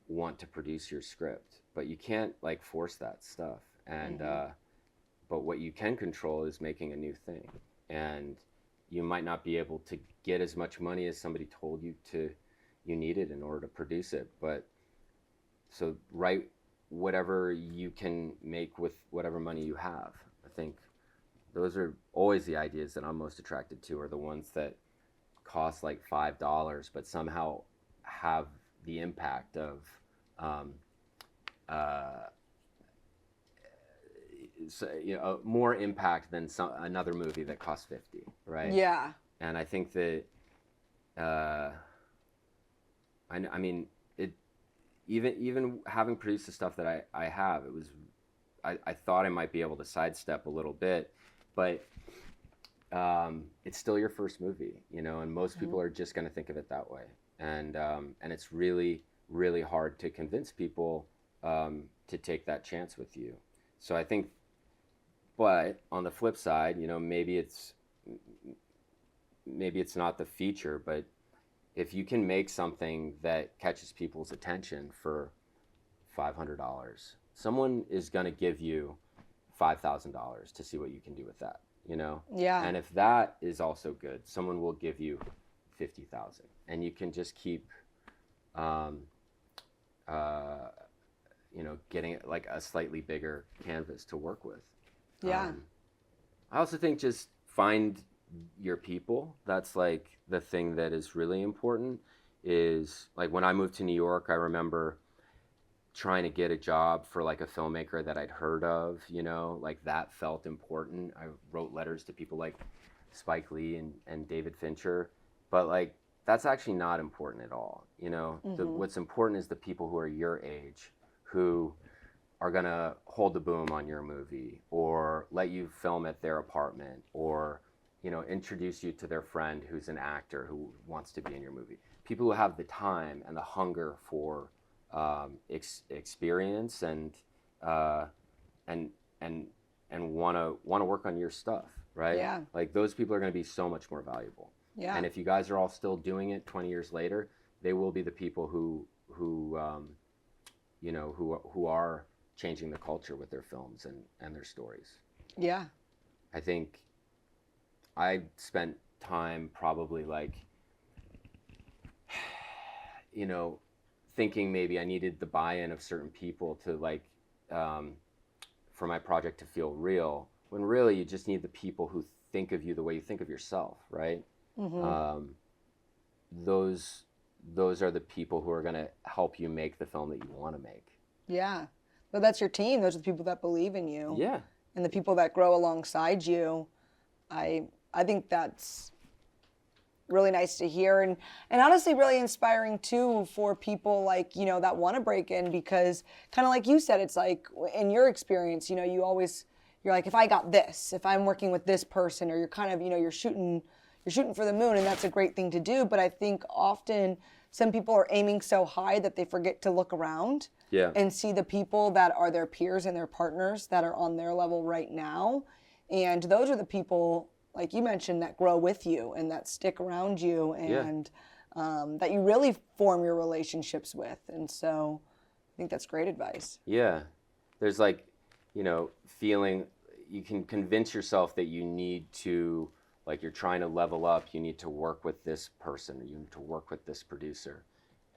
want to produce your script, but you can't like force that stuff. And but what you can control is making a new thing, and you might not be able to get as much money as somebody told you you needed in order to produce it, but so write whatever you can make with whatever money you have. I think those are always the ideas that I'm most attracted to, are the ones that cost like $5 but somehow have the impact of more impact than another movie that costs 50, right? Yeah. And I think that I mean it, even having produced the stuff that I have, it was I thought I might be able to sidestep a little bit, but it's still your first movie, you know, and most people are just going to think of it that way, and it's really, really hard to convince people to take that chance with you. So I think, but on the flip side, you know, maybe it's not the feature, but if you can make something that catches people's attention for $500, someone is going to give you $5,000 to see what you can do with that, you know? Yeah. And if that is also good, someone will give you 50,000, and you can just keep, you know, getting like a slightly bigger canvas to work with. Yeah. I also think just find your people. That's like the thing that is really important. Is like when I moved to New York, I remember trying to get a job for like a filmmaker that I'd heard of, you know, like that felt important. I wrote letters to people like Spike Lee and David Fincher, but like that's actually not important at all, you know. What's important is the people who are your age, who are gonna hold the boom on your movie, or let you film at their apartment, or, you know, introduce you to their friend who's an actor who wants to be in your movie. People who have the time and the hunger for experience and want to work on your stuff, right? Yeah. Like those people are going to be so much more valuable. Yeah. And if you guys are all still doing it 20 years later, they will be the people who you know, who are changing the culture with their films and their stories. Yeah. I think I spent time probably like, you know, thinking maybe I needed the buy-in of certain people to like, for my project to feel real, when really you just need the people who think of you the way you think of yourself, right? Those are the people who are going to help you make the film that you want to make. Yeah. But that's your team. Those are the people that believe in you. Yeah. And the people that grow alongside you. I think that's really nice to hear, and honestly really inspiring too for people like, you know, that want to break in, because kind of like you said, it's like in your experience, you know, you're like, if I got this, if I'm working with this person, or you're kind of, you know, you're shooting for the moon, and that's a great thing to do. But I think often some people are aiming so high that they forget to look around and see the people that are their peers and their partners that are on their level right now. And those are the people, like you mentioned, that grow with you and that stick around you, and that you really form your relationships with. And so I think that's great advice. Yeah. There's like, you know, feeling, you can convince yourself that you need to, like you're trying to level up, you need to work with this person, or you need to work with this producer.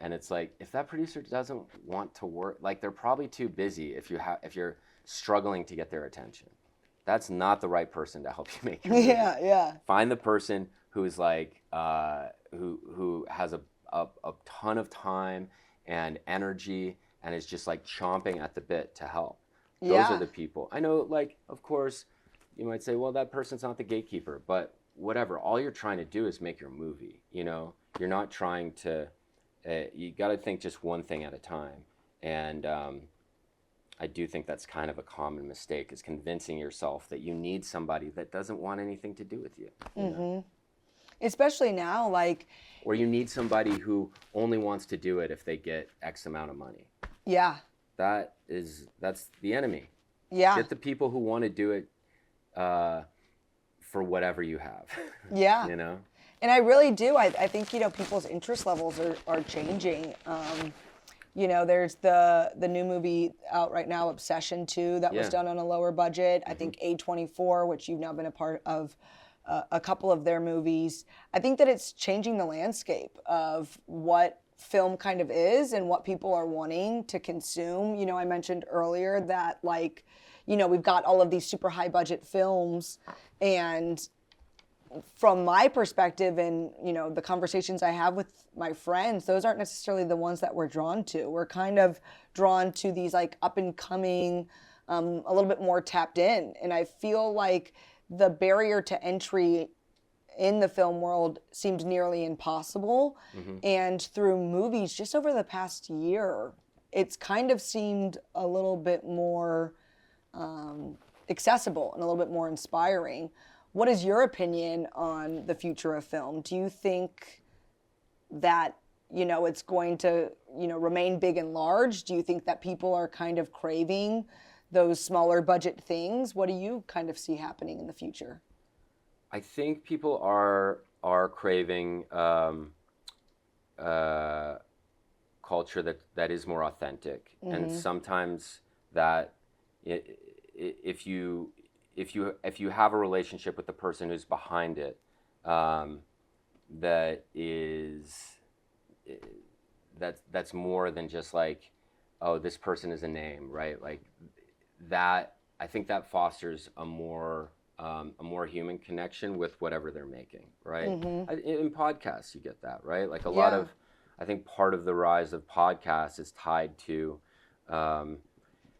And it's like, if that producer doesn't want to work, like they're probably too busy if you're struggling to get their attention. That's not the right person to help you make your movie. Yeah. Find the person who is like, who has a ton of time and energy and is just like chomping at the bit to help. Those are the people. I know, like, of course, you might say, well, that person's not the gatekeeper, but whatever. All you're trying to do is make your movie. You know, you're not trying to. You got to think just one thing at a time. And I do think that's kind of a common mistake, is convincing yourself that you need somebody that doesn't want anything to do with you. You know? Especially now, like. Or you need somebody who only wants to do it if they get X amount of money. Yeah. That's the enemy. Yeah. Get the people who want to do it for whatever you have. Yeah. You know? And I really do. I think, you know, people's interest levels are changing. You know, there's the new movie out right now, Obsession 2, that was done on a lower budget. I think A24, which you've now been a part of a couple of their movies. I think that it's changing the landscape of what film kind of is and what people are wanting to consume. You know, I mentioned earlier that, like, you know, we've got all of these super high budget films, and from my perspective and, you know, the conversations I have with my friends, those aren't necessarily the ones that we're drawn to. We're kind of drawn to these like up and coming, a little bit more tapped in. And I feel like the barrier to entry in the film world seemed nearly impossible. And through movies just over the past year, it's kind of seemed a little bit more accessible and a little bit more inspiring. What is your opinion on the future of film? Do you think that, you know, it's going to, you know, remain big and large? Do you think that people are kind of craving those smaller budget things? What do you kind of see happening in the future? I think people are craving culture that is more authentic, and sometimes that if you have a relationship with the person who's behind it, that's more than just like, oh, this person is a name, right? Like that. I think that fosters a more human connection with whatever they're making, right? In podcasts, you get that, right? Like a lot of, I think part of the rise of podcasts is tied to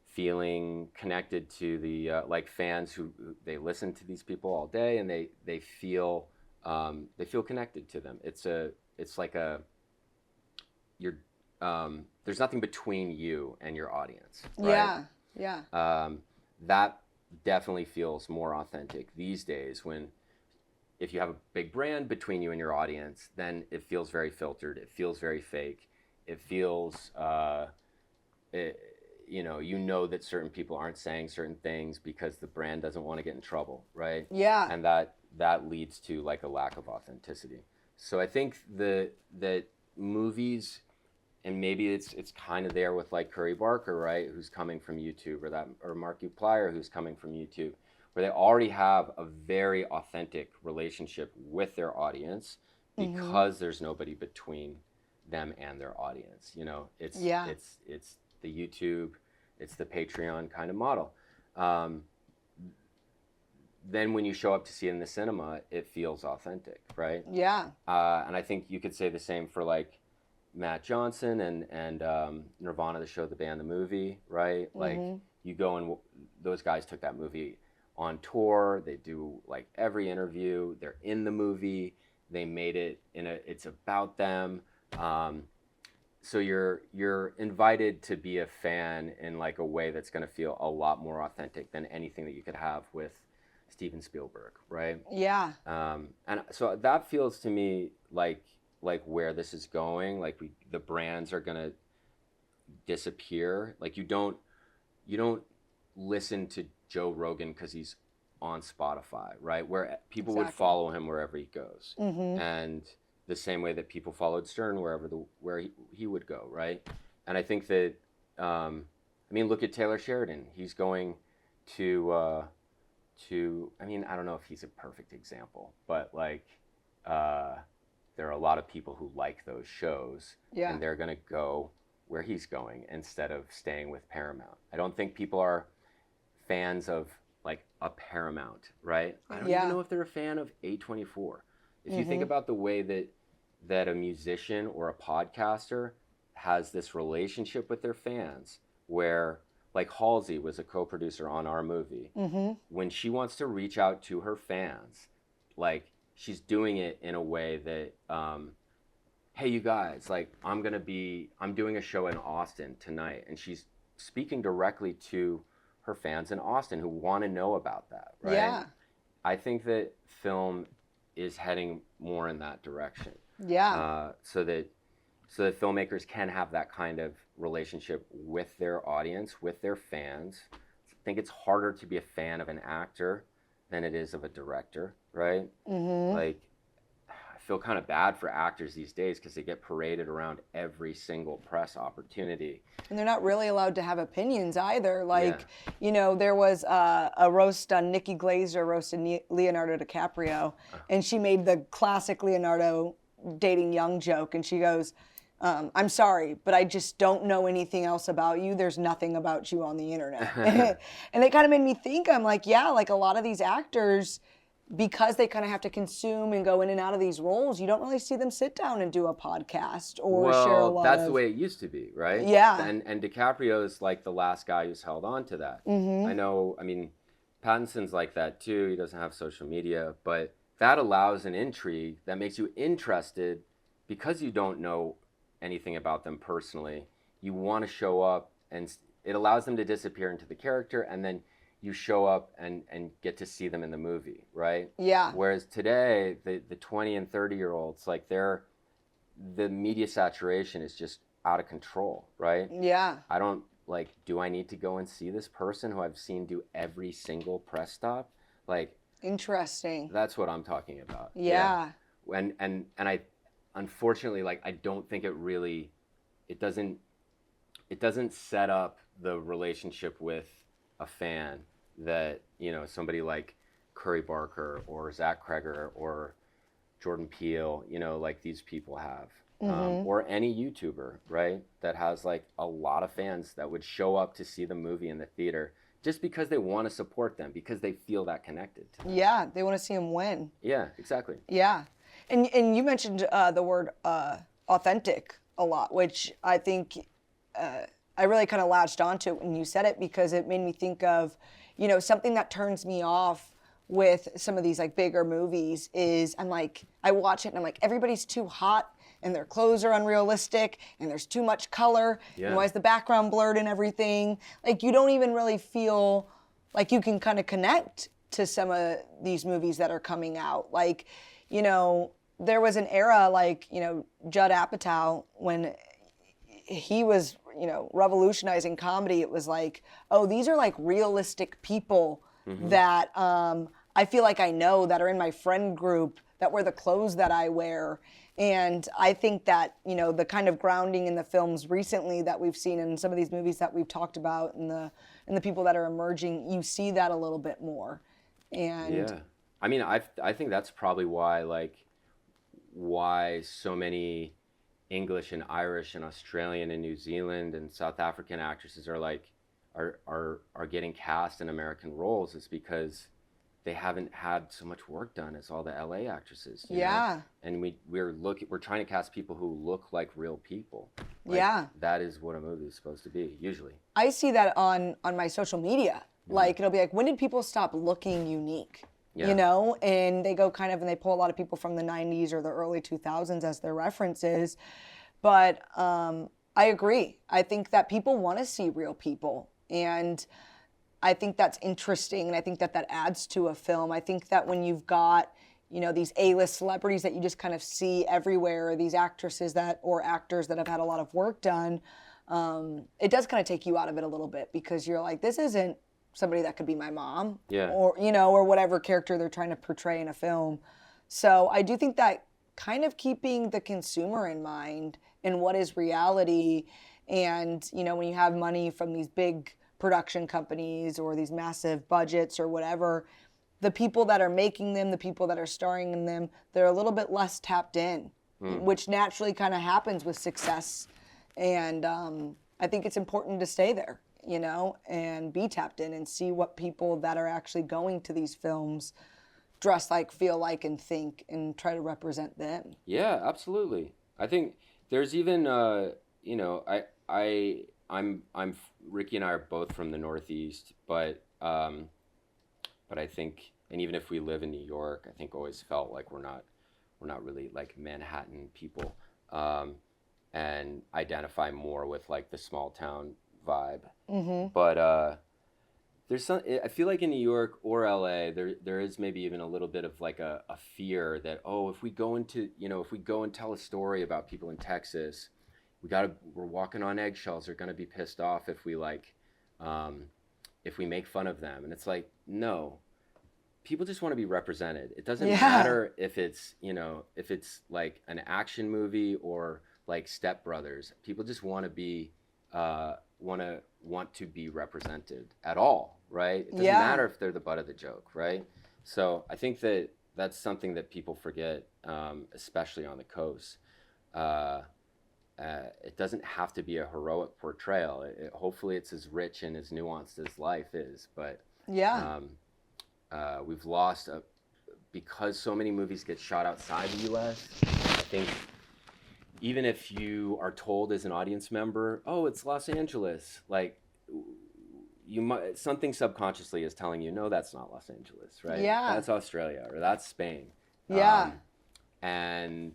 feeling connected to the like fans who they listen to these people all day, and they feel connected to them. It's like you're there's nothing between you and your audience, right? Yeah. That definitely feels more authentic these days. When if you have a big brand between you and your audience, then it feels very filtered. It feels very fake. It feels you know that certain people aren't saying certain things because the brand doesn't want to get in trouble, right? Yeah. And that leads to like a lack of authenticity. So I think that movies, and maybe it's kind of there with like Curry Barker, right, who's coming from YouTube, or Markiplier, who's coming from YouTube, where they already have a very authentic relationship with their audience because there's nobody between them and their audience. You know, it's the YouTube, it's the Patreon kind of model. Then when you show up to see it in the cinema, it feels authentic, right? Yeah. And I think you could say the same for like Matt Johnson and Nirvana, the show, the band, the movie, right? Like you go and those guys took that movie on tour. They do like every interview. They're in the movie. They made it it's about them. So you're invited to be a fan in like a way that's going to feel a lot more authentic than anything that you could have with Steven Spielberg, right? Yeah. And so that feels to me like where this is going. Like the brands are going to disappear. Like you don't listen to Joe Rogan because he's on Spotify, right? Where people would follow him wherever he goes, and the same way that people followed Stern where he would go, right? And I think that I mean, look at Taylor Sheridan. He's going to I mean, I don't know if he's a perfect example, but like there are a lot of people who like those shows, and they're going to go where he's going instead of staying with Paramount. I don't think people are fans of like a Paramount, right? I don't even know if they're a fan of A24. If you think about the way that a musician or a podcaster has this relationship with their fans, where like Halsey was a co-producer on our movie. When she wants to reach out to her fans, like she's doing it in a way that, hey, you guys, like, I'm doing a show in Austin tonight, and she's speaking directly to her fans in Austin who want to know about that, right? Yeah. I think that film is heading more in that direction. Yeah. So that filmmakers can have that kind of relationship with their audience, with their fans. I think it's harder to be a fan of an actor than it is of a director, right? Like, I feel kind of bad for actors these days because they get paraded around every single press opportunity. And they're not really allowed to have opinions either. Like, you know, there was a roast on Nikki Glaser roasted Leonardo DiCaprio, and she made the classic Leonardo dating young joke, and she goes, I'm sorry, but I just don't know anything else about you. There's nothing about you on the internet. And it kind of made me think, I'm like, yeah, like a lot of these actors, because they kind of have to consume and go in and out of these roles, you don't really see them sit down and do a podcast or share a lot that's the way it used to be, right? Yeah. And DiCaprio is like the last guy who's held on to that. I know, I mean, Pattinson's like that too. He doesn't have social media, but that allows an intrigue that makes you interested because you don't know anything about them personally. You want to show up, and it allows them to disappear into the character, and then you show up and get to see them in the movie, right? Yeah. Whereas today, the 20 and 30-year-olds, like the media saturation is just out of control, right? Yeah. I don't, like, do I need to go and see this person who I've seen do every single press stop? Like, Interesting. that's what I'm talking about. Yeah. And I, unfortunately, like, I don't think it doesn't set up the relationship with a fan that, you know, somebody like Curry Barker or Zach Kreger or Jordan Peele, you know, like these people have. Or any YouTuber, right, that has like a lot of fans that would show up to see the movie in the theater just because they want to support them, because they feel that connected to them. Yeah, they want to see him win. Yeah, exactly. Yeah. And you mentioned the word authentic a lot, which I think I really kind of latched onto it when you said it, because it made me think of, you know, something that turns me off with some of these like bigger movies is I'm like, I watch it and I'm like, everybody's too hot and their clothes are unrealistic and there's too much color. Yeah. And why is the background blurred and everything? Like, you don't even really feel like you can kind of connect to some of these movies that are coming out. Like, you know, there was an era like, you know, Judd Apatow, when he was, you know, revolutionizing comedy. It was like, oh, these are like realistic people that I feel like I know, that are in my friend group, that wear the clothes that I wear. And I think that, you know, the kind of grounding in the films recently that we've seen in some of these movies that we've talked about, and the people that are emerging, you see that a little bit more. And yeah, I mean, I think that's probably why so many English and Irish and Australian and New Zealand and South African actresses are getting cast in American roles, is because they haven't had so much work done as all the LA actresses. You know? And we're trying to cast people who look like real people. Like, yeah. That is what a movie is supposed to be, usually. I see that on my social media. Like, it'll be like, when did people stop looking unique? Yeah. You know, and they go kind of, and they pull a lot of people from the 90s or the early 2000s as their references. But I agree. I think that people want to see real people. And I think that's interesting. And I think that adds to a film. I think that when you've got, you know, these A-list celebrities that you just kind of see everywhere, or these actresses or actors that have had a lot of work done, it does kind of take you out of it a little bit, because you're like, this isn't somebody that could be my mom, or, you know, or whatever character they're trying to portray in a film. So I do think that kind of keeping the consumer in mind and what is reality, and, you know, when you have money from these big production companies or these massive budgets or whatever, the people that are making them, the people that are starring in them, they're a little bit less tapped in, which naturally kind of happens with success. And I think it's important to stay there, you know, and be tapped in and see what people that are actually going to these films dress like, feel like, and think, and try to represent them. Yeah, absolutely. I think there's even, you know, I'm Ricky and I are both from the Northeast, but I think and even if we live in New York, I think always felt like we're not really like Manhattan people, and identify more with like the small town vibe. But there's some. I feel like in New York or LA, there is maybe even a little bit of like a fear that, oh, if we go and tell a story about people in Texas, we're walking on eggshells. They're gonna be pissed off if we if we make fun of them. And it's like, no, people just want to be represented. It doesn't matter if it's like an action movie or like Step Brothers. People just want to be want to be represented at all, right? It doesn't matter if they're the butt of the joke, right? So I think that's something that people forget, especially on the coast. It doesn't have to be a heroic portrayal. Hopefully it's as rich and as nuanced as life is, but we've lost because so many movies get shot outside the U.S. I think even if you are told as an audience member, oh, it's Los Angeles, like something subconsciously is telling you, no, that's not Los Angeles, right? Yeah. That's Australia or that's Spain. Yeah. I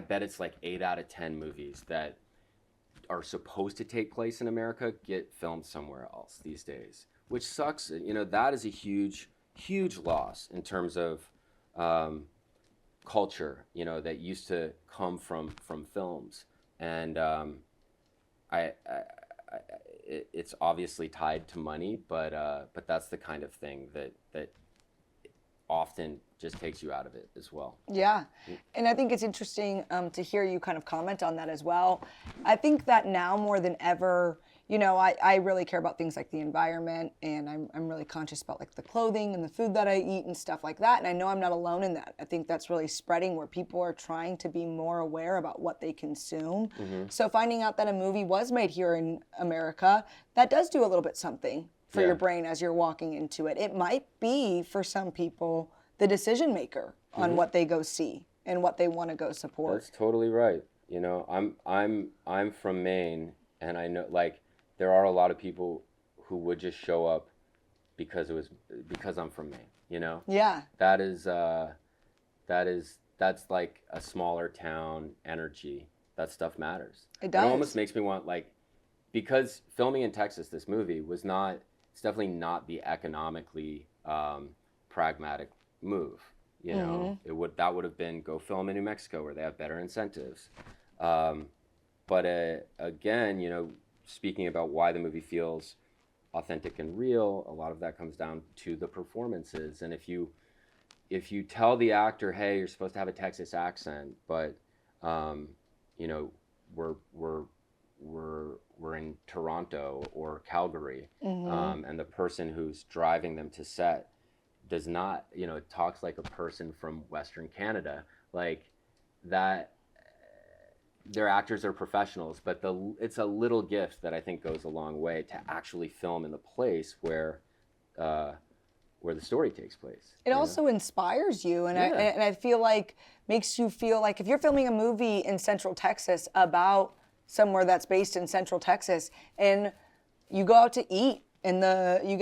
bet it's like 8 out of 10 movies that are supposed to take place in America get filmed somewhere else these days, which sucks. You know, that is a huge, huge loss in terms of culture, you know, that used to come from films. And it's obviously tied to money, but that's the kind of thing that often just takes you out of it as well. Yeah. And I think it's interesting to hear you kind of comment on that as well. I think that now more than ever, you know, I really care about things like the environment, and I'm really conscious about like the clothing and the food that I eat and stuff like that. And I know I'm not alone in that. I think that's really spreading where people are trying to be more aware about what they consume. So finding out that a movie was made here in America, that does do a little bit something for your brain as you're walking into it. It might be, for some people, the decision maker on what they go see and what they want to go support. That's totally right. You know, I'm from Maine, and I know like there are a lot of people who would just show up because I'm from Maine, you know? Yeah. That's like a smaller town energy. That stuff matters. It does. It almost makes me want, like, because filming in Texas, this movie it's definitely not the economically pragmatic move. You know, that would have been go film in New Mexico where they have better incentives. But again, you know, speaking about why the movie feels authentic and real, a lot of that comes down to the performances. And if you tell the actor, hey, you're supposed to have a Texas accent, but you know, we're in Toronto or Calgary, and the person who's driving them to set does not, you know, talks like a person from Western Canada, like that. Their actors are professionals, but it's a little gift that I think goes a long way to actually film in the place where the story takes place. It also inspires you, and I feel like makes you feel like if you're filming a movie in Central Texas about somewhere that's based in Central Texas, and you go out to eat, and you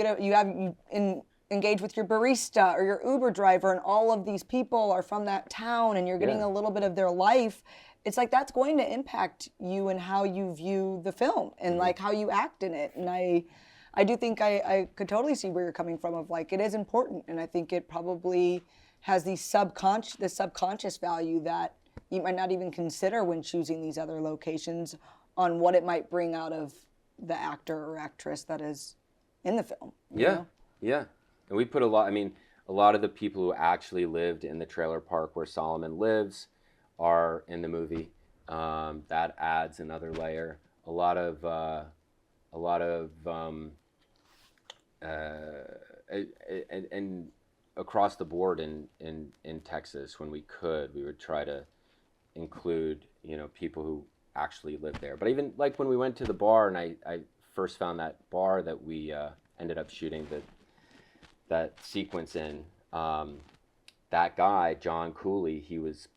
engage with your barista or your Uber driver, and all of these people are from that town, and you're getting a little bit of their life. It's like that's going to impact you and how you view the film and like how you act in it. And I do think I could totally see where you're coming from of like it is important, and I think it probably has the subconscious value that you might not even consider when choosing these other locations on what it might bring out of the actor or actress that is in the film. You know? Yeah. And we put a lot of the people who actually lived in the trailer park where Solomon lives are in the movie. That adds another layer. A lot of and across the board in Texas, when we would try to include, you know, people who actually live there. But even like when we went to the bar, and I first found that bar that we ended up shooting that sequence in. That guy, John Cooley, his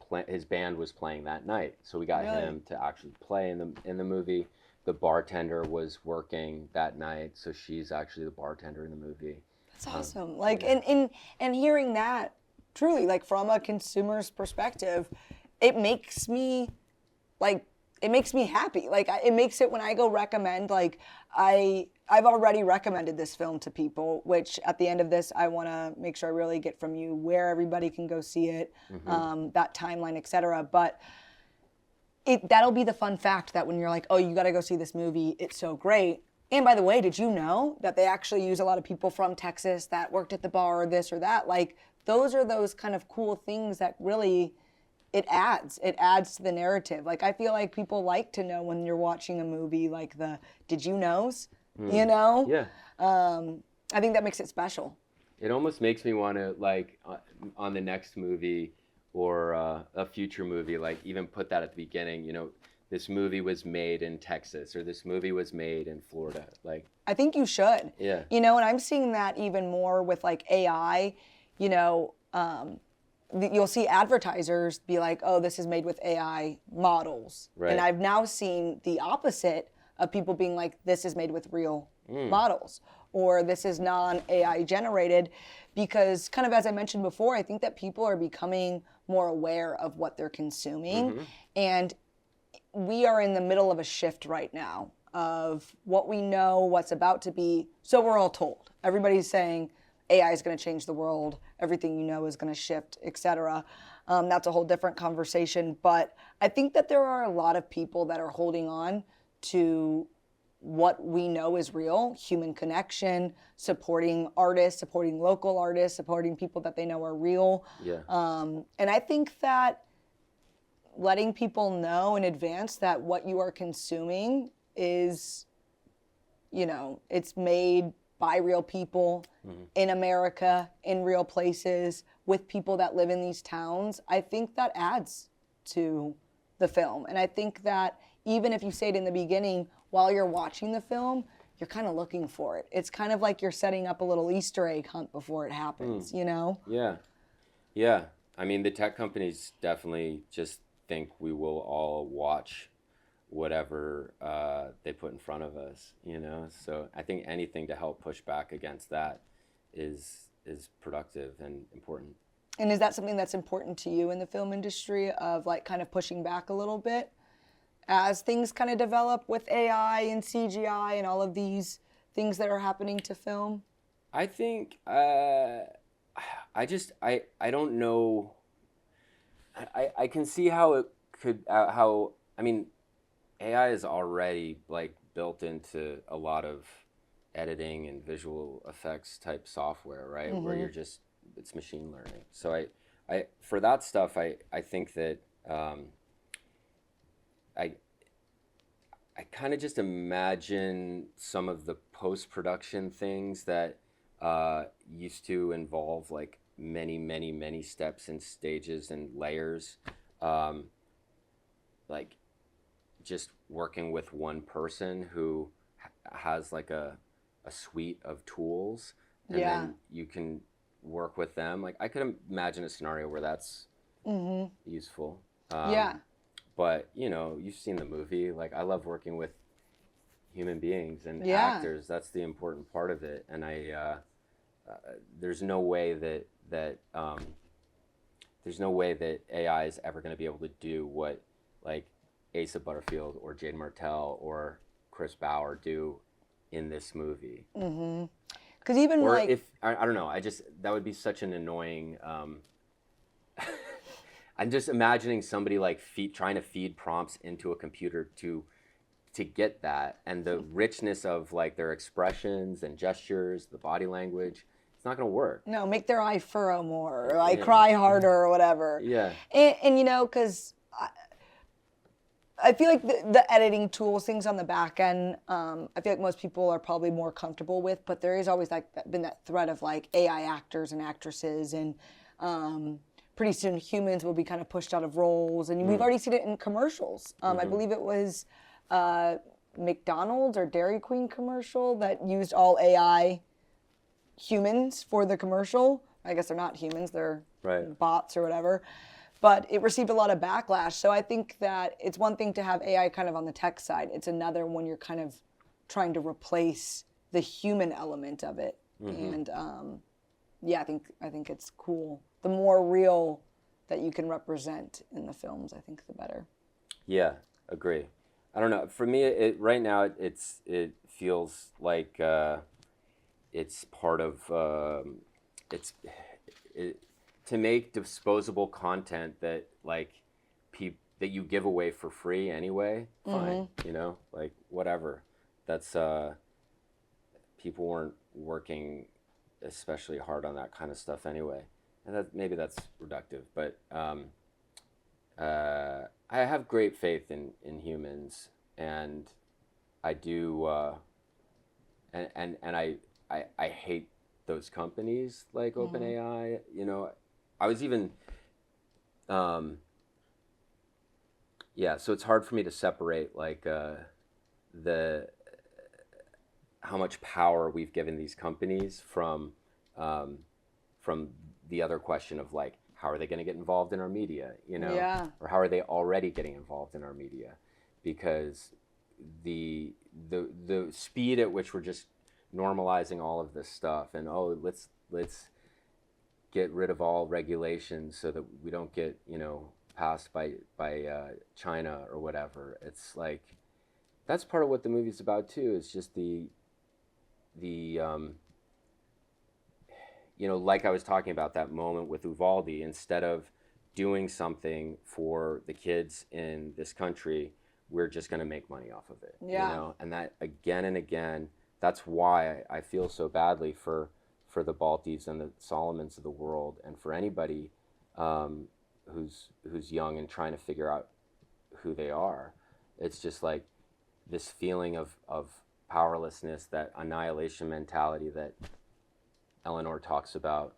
band was playing that night, so we got him to actually play in the movie. the bartender was working that night, so she's actually the bartender in the movie. That's awesome. Like, and hearing that, truly, like from a consumer's perspective, it makes me happy. Like, it makes it when I go recommend, like, I've already recommended this film to people, which at the end of this, I want to make sure I really get from you where everybody can go see it, that timeline, etc. But that'll be the fun fact that when you're like, oh, you got to go see this movie, it's so great. And by the way, did you know that they actually use a lot of people from Texas that worked at the bar or this or that? Like, those are those kind of cool things that really, it adds to the narrative. Like, I feel like people like to know when you're watching a movie, like the did you knows, you know? Yeah. I think that makes it special. It almost makes me want to, like, on the next movie or a future movie, like, even put that at the beginning, you know, this movie was made in Texas or this movie was made in Florida. Like, I think you should. Yeah. You know, and I'm seeing that even more with like AI, you know, you'll see advertisers be like, oh, this is made with AI models. Right. And I've now seen the opposite of people being like, this is made with real models, or this is non-AI generated, because kind of as I mentioned before, I think that people are becoming more aware of what they're consuming. And we are in the middle of a shift right now of what we know, what's about to be. So we're all told. Everybody's saying AI is going to change the world. Everything you know is going to shift, etc. That's a whole different conversation. But I think that there are a lot of people that are holding on to what we know is real, human connection, supporting artists, supporting local artists, supporting people that they know are real. Yeah. And I think that letting people know in advance that what you are consuming is, you know, it's made by real people in America, in real places, with people that live in these towns, I think that adds to the film. And I think that even if you say it in the beginning, while you're watching the film, you're kind of looking for it. It's kind of like you're setting up a little Easter egg hunt before it happens, you know? Yeah. Yeah. I mean, the tech companies definitely just think we will all watch whatever they put in front of us, you know? So I think anything to help push back against that is productive and important. And is that something that's important to you in the film industry, of like kind of pushing back a little bit as things kind of develop with AI and CGI and all of these things that are happening to film? I think I don't know. I can see how it could I mean, AI is already like built into a lot of editing and visual effects type software, right? Where you're just, it's machine learning. So I for that stuff, I think that I kind of just imagine some of the post-production things that used to involve like many steps and stages and layers, like just working with one person who has like a suite of tools, and then you can work with them. Like, I could imagine a scenario where that's useful. But, you know, you've seen the movie. Like, I love working with human beings and actors. That's the important part of it. And there's no way that AI is ever going to be able to do what, like, Asa Butterfield or Jade Martell or Chris Bauer do in this movie. Because even or like, if I don't know, that would be such an annoying. I'm just imagining somebody like trying to feed prompts into a computer to get that, and the richness of like their expressions and gestures, the body language. It's not going to work. no, make their eye furrow more, or like cry harder or whatever. Yeah. And you know, because I feel like the editing tools, things on the back end, I feel like most people are probably more comfortable with, but there is always like been that threat of like AI actors and actresses, and pretty soon humans will be kind of pushed out of roles. And we've already seen it in commercials. I believe it was McDonald's or Dairy Queen commercial that used all AI humans for the commercial. I guess they're not humans, they're bots or whatever. but it received a lot of backlash. So I think that it's one thing to have AI kind of on the tech side. It's another when you're kind of trying to replace the human element of it. And yeah, I think it's cool. The more real that you can represent in the films, I think the better. Yeah, agree. I don't know. For me, right now it feels like it's part of to make disposable content that like that you give away for free anyway. Fine, you know, like whatever. That's people weren't working especially hard on that kind of stuff anyway, and that maybe that's reductive, but I have great faith in humans, and I do, and I hate those companies like OpenAI. You know, I was even, yeah. So it's hard for me to separate like the how much power we've given these companies from the other question of like, how are they going to get involved in our media, you know? Yeah. Or how are they already getting involved in our media? Because the speed at which we're just normalizing all of this stuff, and let's get rid of all regulations so that we don't get, you know, passed by China or whatever. It's like that's part of what the movie's about too. Is just the you know, like I was talking about that moment with Uvalde, instead of doing something for the kids in this country, we're just going to make money off of it. Yeah. You know, and that again and again, that's why I feel so badly for the Baltis and the Solomons of the world, and for anybody who's young and trying to figure out who they are. It's just like this feeling of powerlessness, that annihilation mentality that Eleanor talks about.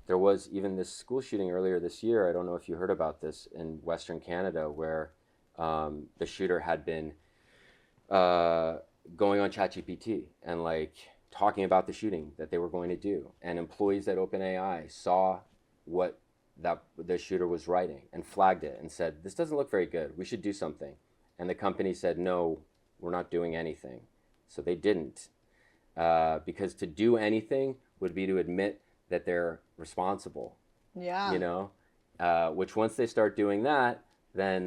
There was even this school shooting earlier this year. I don't know if you heard about this in Western Canada, where the shooter had been going on ChatGPT and like talking about the shooting that they were going to do. And employees at OpenAI saw what the shooter was writing and flagged it and said, this doesn't look very good. We should do something. And the company said, no, we're not doing anything. So they didn't. Because to do anything would be to admit that they're responsible. Yeah. You know, which once they start doing that, then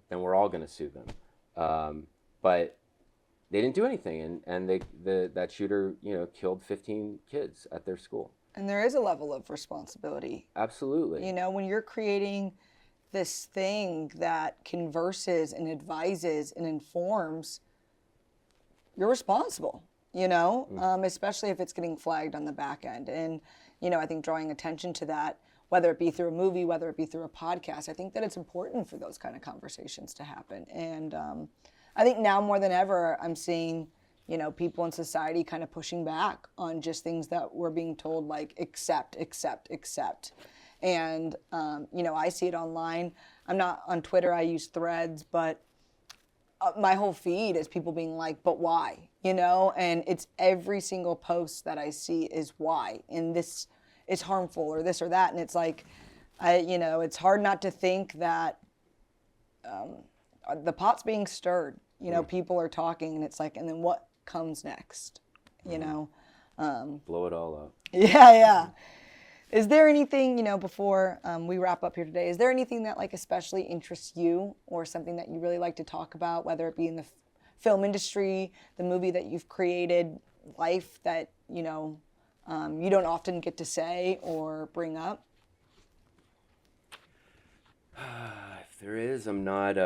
we're all going to sue them. But they didn't do anything, and that shooter, you know, killed 15 kids at their school. And there is a level of responsibility. Absolutely. You know, when you're creating this thing that converses and advises and informs, you're responsible. You know, especially if it's getting flagged on the back end. And, you know, I think drawing attention to that, whether it be through a movie, whether it be through a podcast, I think that it's important for those kind of conversations to happen. And I think now more than ever, I'm seeing, you know, people in society kind of pushing back on just things that we're being told, like, accept. And, you know, I see it online. I'm not on Twitter, I use Threads, but my whole feed is people being like, but why? You know, and it's every single post that I see is why, and this is harmful or this or that. And it's like, you know, it's hard not to think that the pot's being stirred, you know, people are talking, and it's like, and then what comes next, you know? Blow it all up. Yeah. Is there anything, you know, before we wrap up here today, is there anything that like especially interests you, or something that you really like to talk about, whether it be in the film industry, the movie that you've created, life that, you know, you don't often get to say or bring up? If there is, I'm not,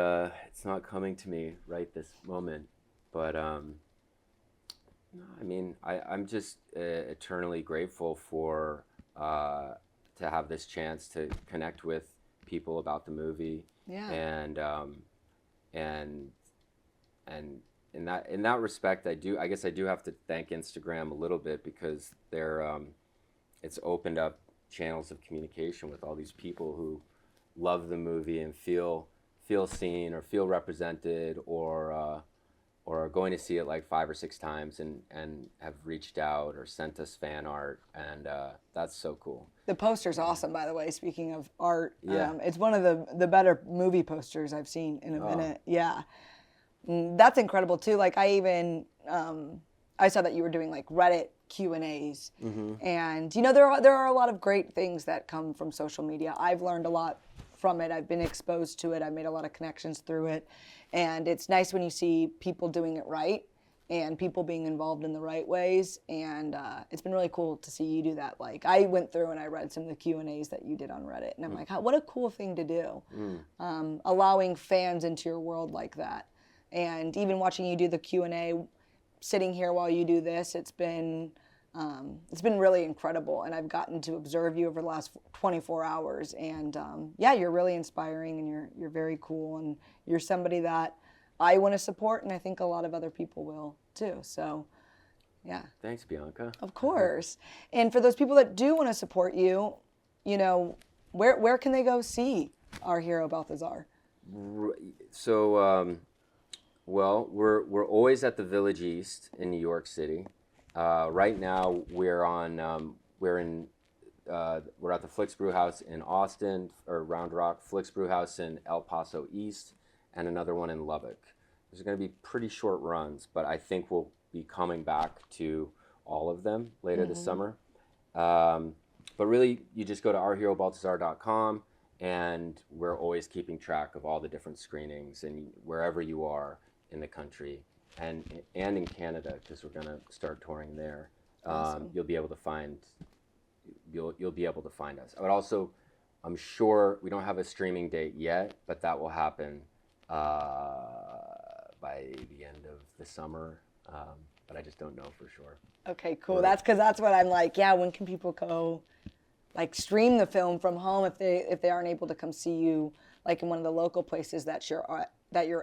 it's not coming to me right this moment, but no, I mean, I'm just eternally grateful for to have this chance to connect with people about the movie. Yeah. And in that respect, I guess I do have to thank Instagram a little bit, because it's opened up channels of communication with all these people who love the movie and feel seen or feel represented, or or going to see it like 5 or 6 times and have reached out or sent us fan art, and that's so cool. The poster's awesome, by the way. Speaking of art, Yeah. it's one of the better movie posters I've seen in a minute. Yeah, that's incredible too. Like I even I saw that you were doing like Reddit Q&As, and you know there are a lot of great things that come from social media. I've learned a lot from it. I've been exposed to it. I've made a lot of connections through it, and it's nice when you see people doing it right and people being involved in the right ways, and it's been really cool to see you do that. Like I went through and I read some of the Q&As that you did on Reddit, and I'm like, what a cool thing to do, allowing fans into your world like that. And even watching you do the Q&A, sitting here while you do this, it's been really incredible, and I've gotten to observe you over the last 24 hours, and yeah, you're really inspiring, and you're very cool, and you're somebody that I want to support, and I think a lot of other people will too. So, yeah. Thanks, Bianca. Of course. And for those people that do want to support you, you know, where can they go see our hero Balthazar? So, well, we're always at the Village East in New York City. Right now we're at the Flix Brew House in Austin, or Round Rock, Flix Brew House in El Paso East, and another one in Lubbock. There's going to be pretty short runs, but I think we'll be coming back to all of them later this summer. But really, you just go to ourherobalthazar.com, and we're always keeping track of all the different screenings and wherever you are in the country and in Canada, because we're going to start touring there. Awesome. You'll be able to find us. But also, I'm sure we don't have a streaming date yet, but that will happen by the end of the summer, but I just don't know for sure. Okay, cool. That's what I'm like. Yeah, when can people go, like, stream the film from home if they aren't able to come see you, like in one of the local places that you're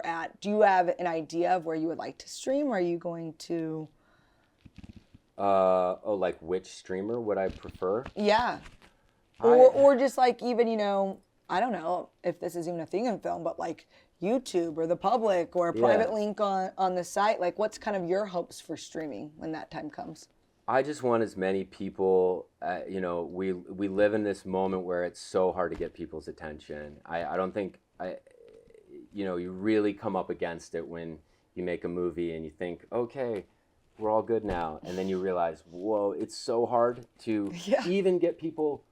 at? Do you have an idea of where you would like to stream? Or are you going to? Like which streamer would I prefer? Yeah. Or just like even, you know, I don't know if this is even a thing in film, but like YouTube or the public or a private link on the site. Like what's kind of your hopes for streaming when that time comes? I just want as many people, you know, we live in this moment where it's so hard to get people's attention. I don't think, you know, you really come up against it when you make a movie and you think, okay, we're all good now. And then you realize, whoa, it's so hard to even get people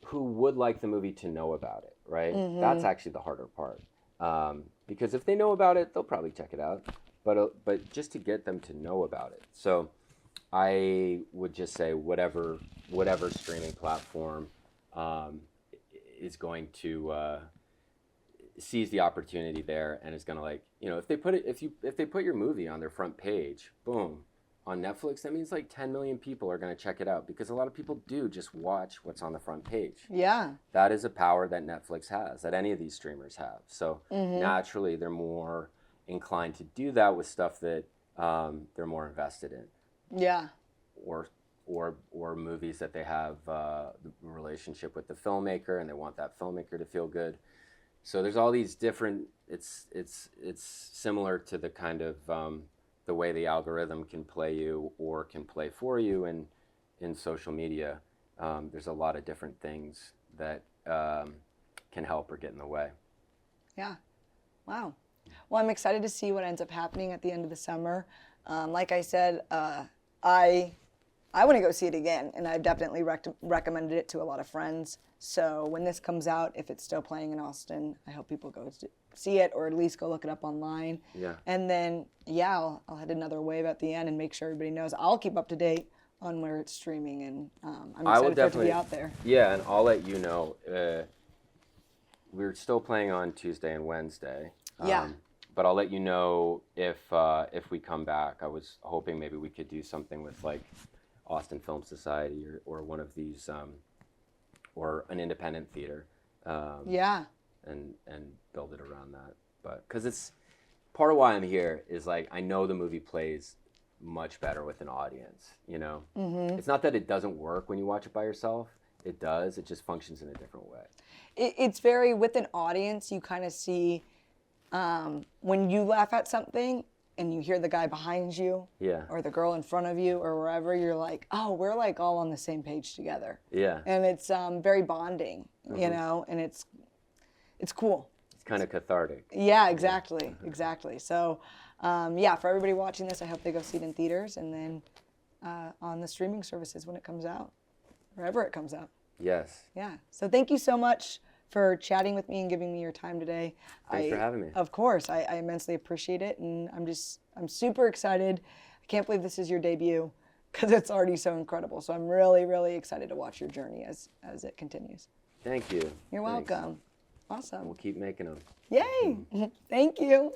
who would like the movie to know about it, right? That's actually the harder part. Because if they know about it, they'll probably check it out. But just to get them to know about it. So I would just say whatever streaming platform is going to seize the opportunity there and is going to, like, you know, if they put your movie on their front page, boom, on Netflix, that means like 10 million people are going to check it out, because a lot of people do just watch what's on the front page. Yeah. That is a power that Netflix has, that any of these streamers have. So naturally, they're more inclined to do that with stuff that they're more invested in. Yeah. Or movies that they have a relationship with the filmmaker, and they want that filmmaker to feel good. So there's all these different. It's similar to the kind of the way the algorithm can play you or can play for you in social media. There's a lot of different things that can help or get in the way. Yeah. Wow. Well, I'm excited to see what ends up happening at the end of the summer. Like I said, I want to go see it again, and I've definitely recommended it to a lot of friends. So when this comes out, if it's still playing in Austin, I hope people go see it, or at least go look it up online. Yeah. And then, I'll hit another wave at the end and make sure everybody knows. I'll keep up to date on where it's streaming, and I'm excited for it to be out there. Yeah, and I'll let you know. We're still playing on Tuesday and Wednesday. But I'll let you know if we come back. I was hoping maybe we could do something with like Austin Film Society or one of these, or an independent theater. And build it around that. But because it's part of why I'm here is like I know the movie plays much better with an audience. You know, it's not that it doesn't work when you watch it by yourself. It does. It just functions in a different way. It's very with an audience. You kind of see. When you laugh at something, and you hear the guy behind you Yeah. or the girl in front of you or wherever, you're like, oh, we're like all on the same page together. Yeah. And it's very bonding, you know, and it's cool. It's kind of cathartic. Yeah, exactly, exactly. So, yeah, for everybody watching this, I hope they go see it in theaters and then on the streaming services when it comes out, wherever it comes out. Yes. Yeah. So thank you so much for chatting with me and giving me your time today. Thanks for having me. Of course, I immensely appreciate it, and I'm super excited. I can't believe this is your debut because it's already so incredible. So I'm really, really excited to watch your journey as it continues. Thank you. You're Thanks. welcome. Awesome. We'll keep making them. Yay! Thank you.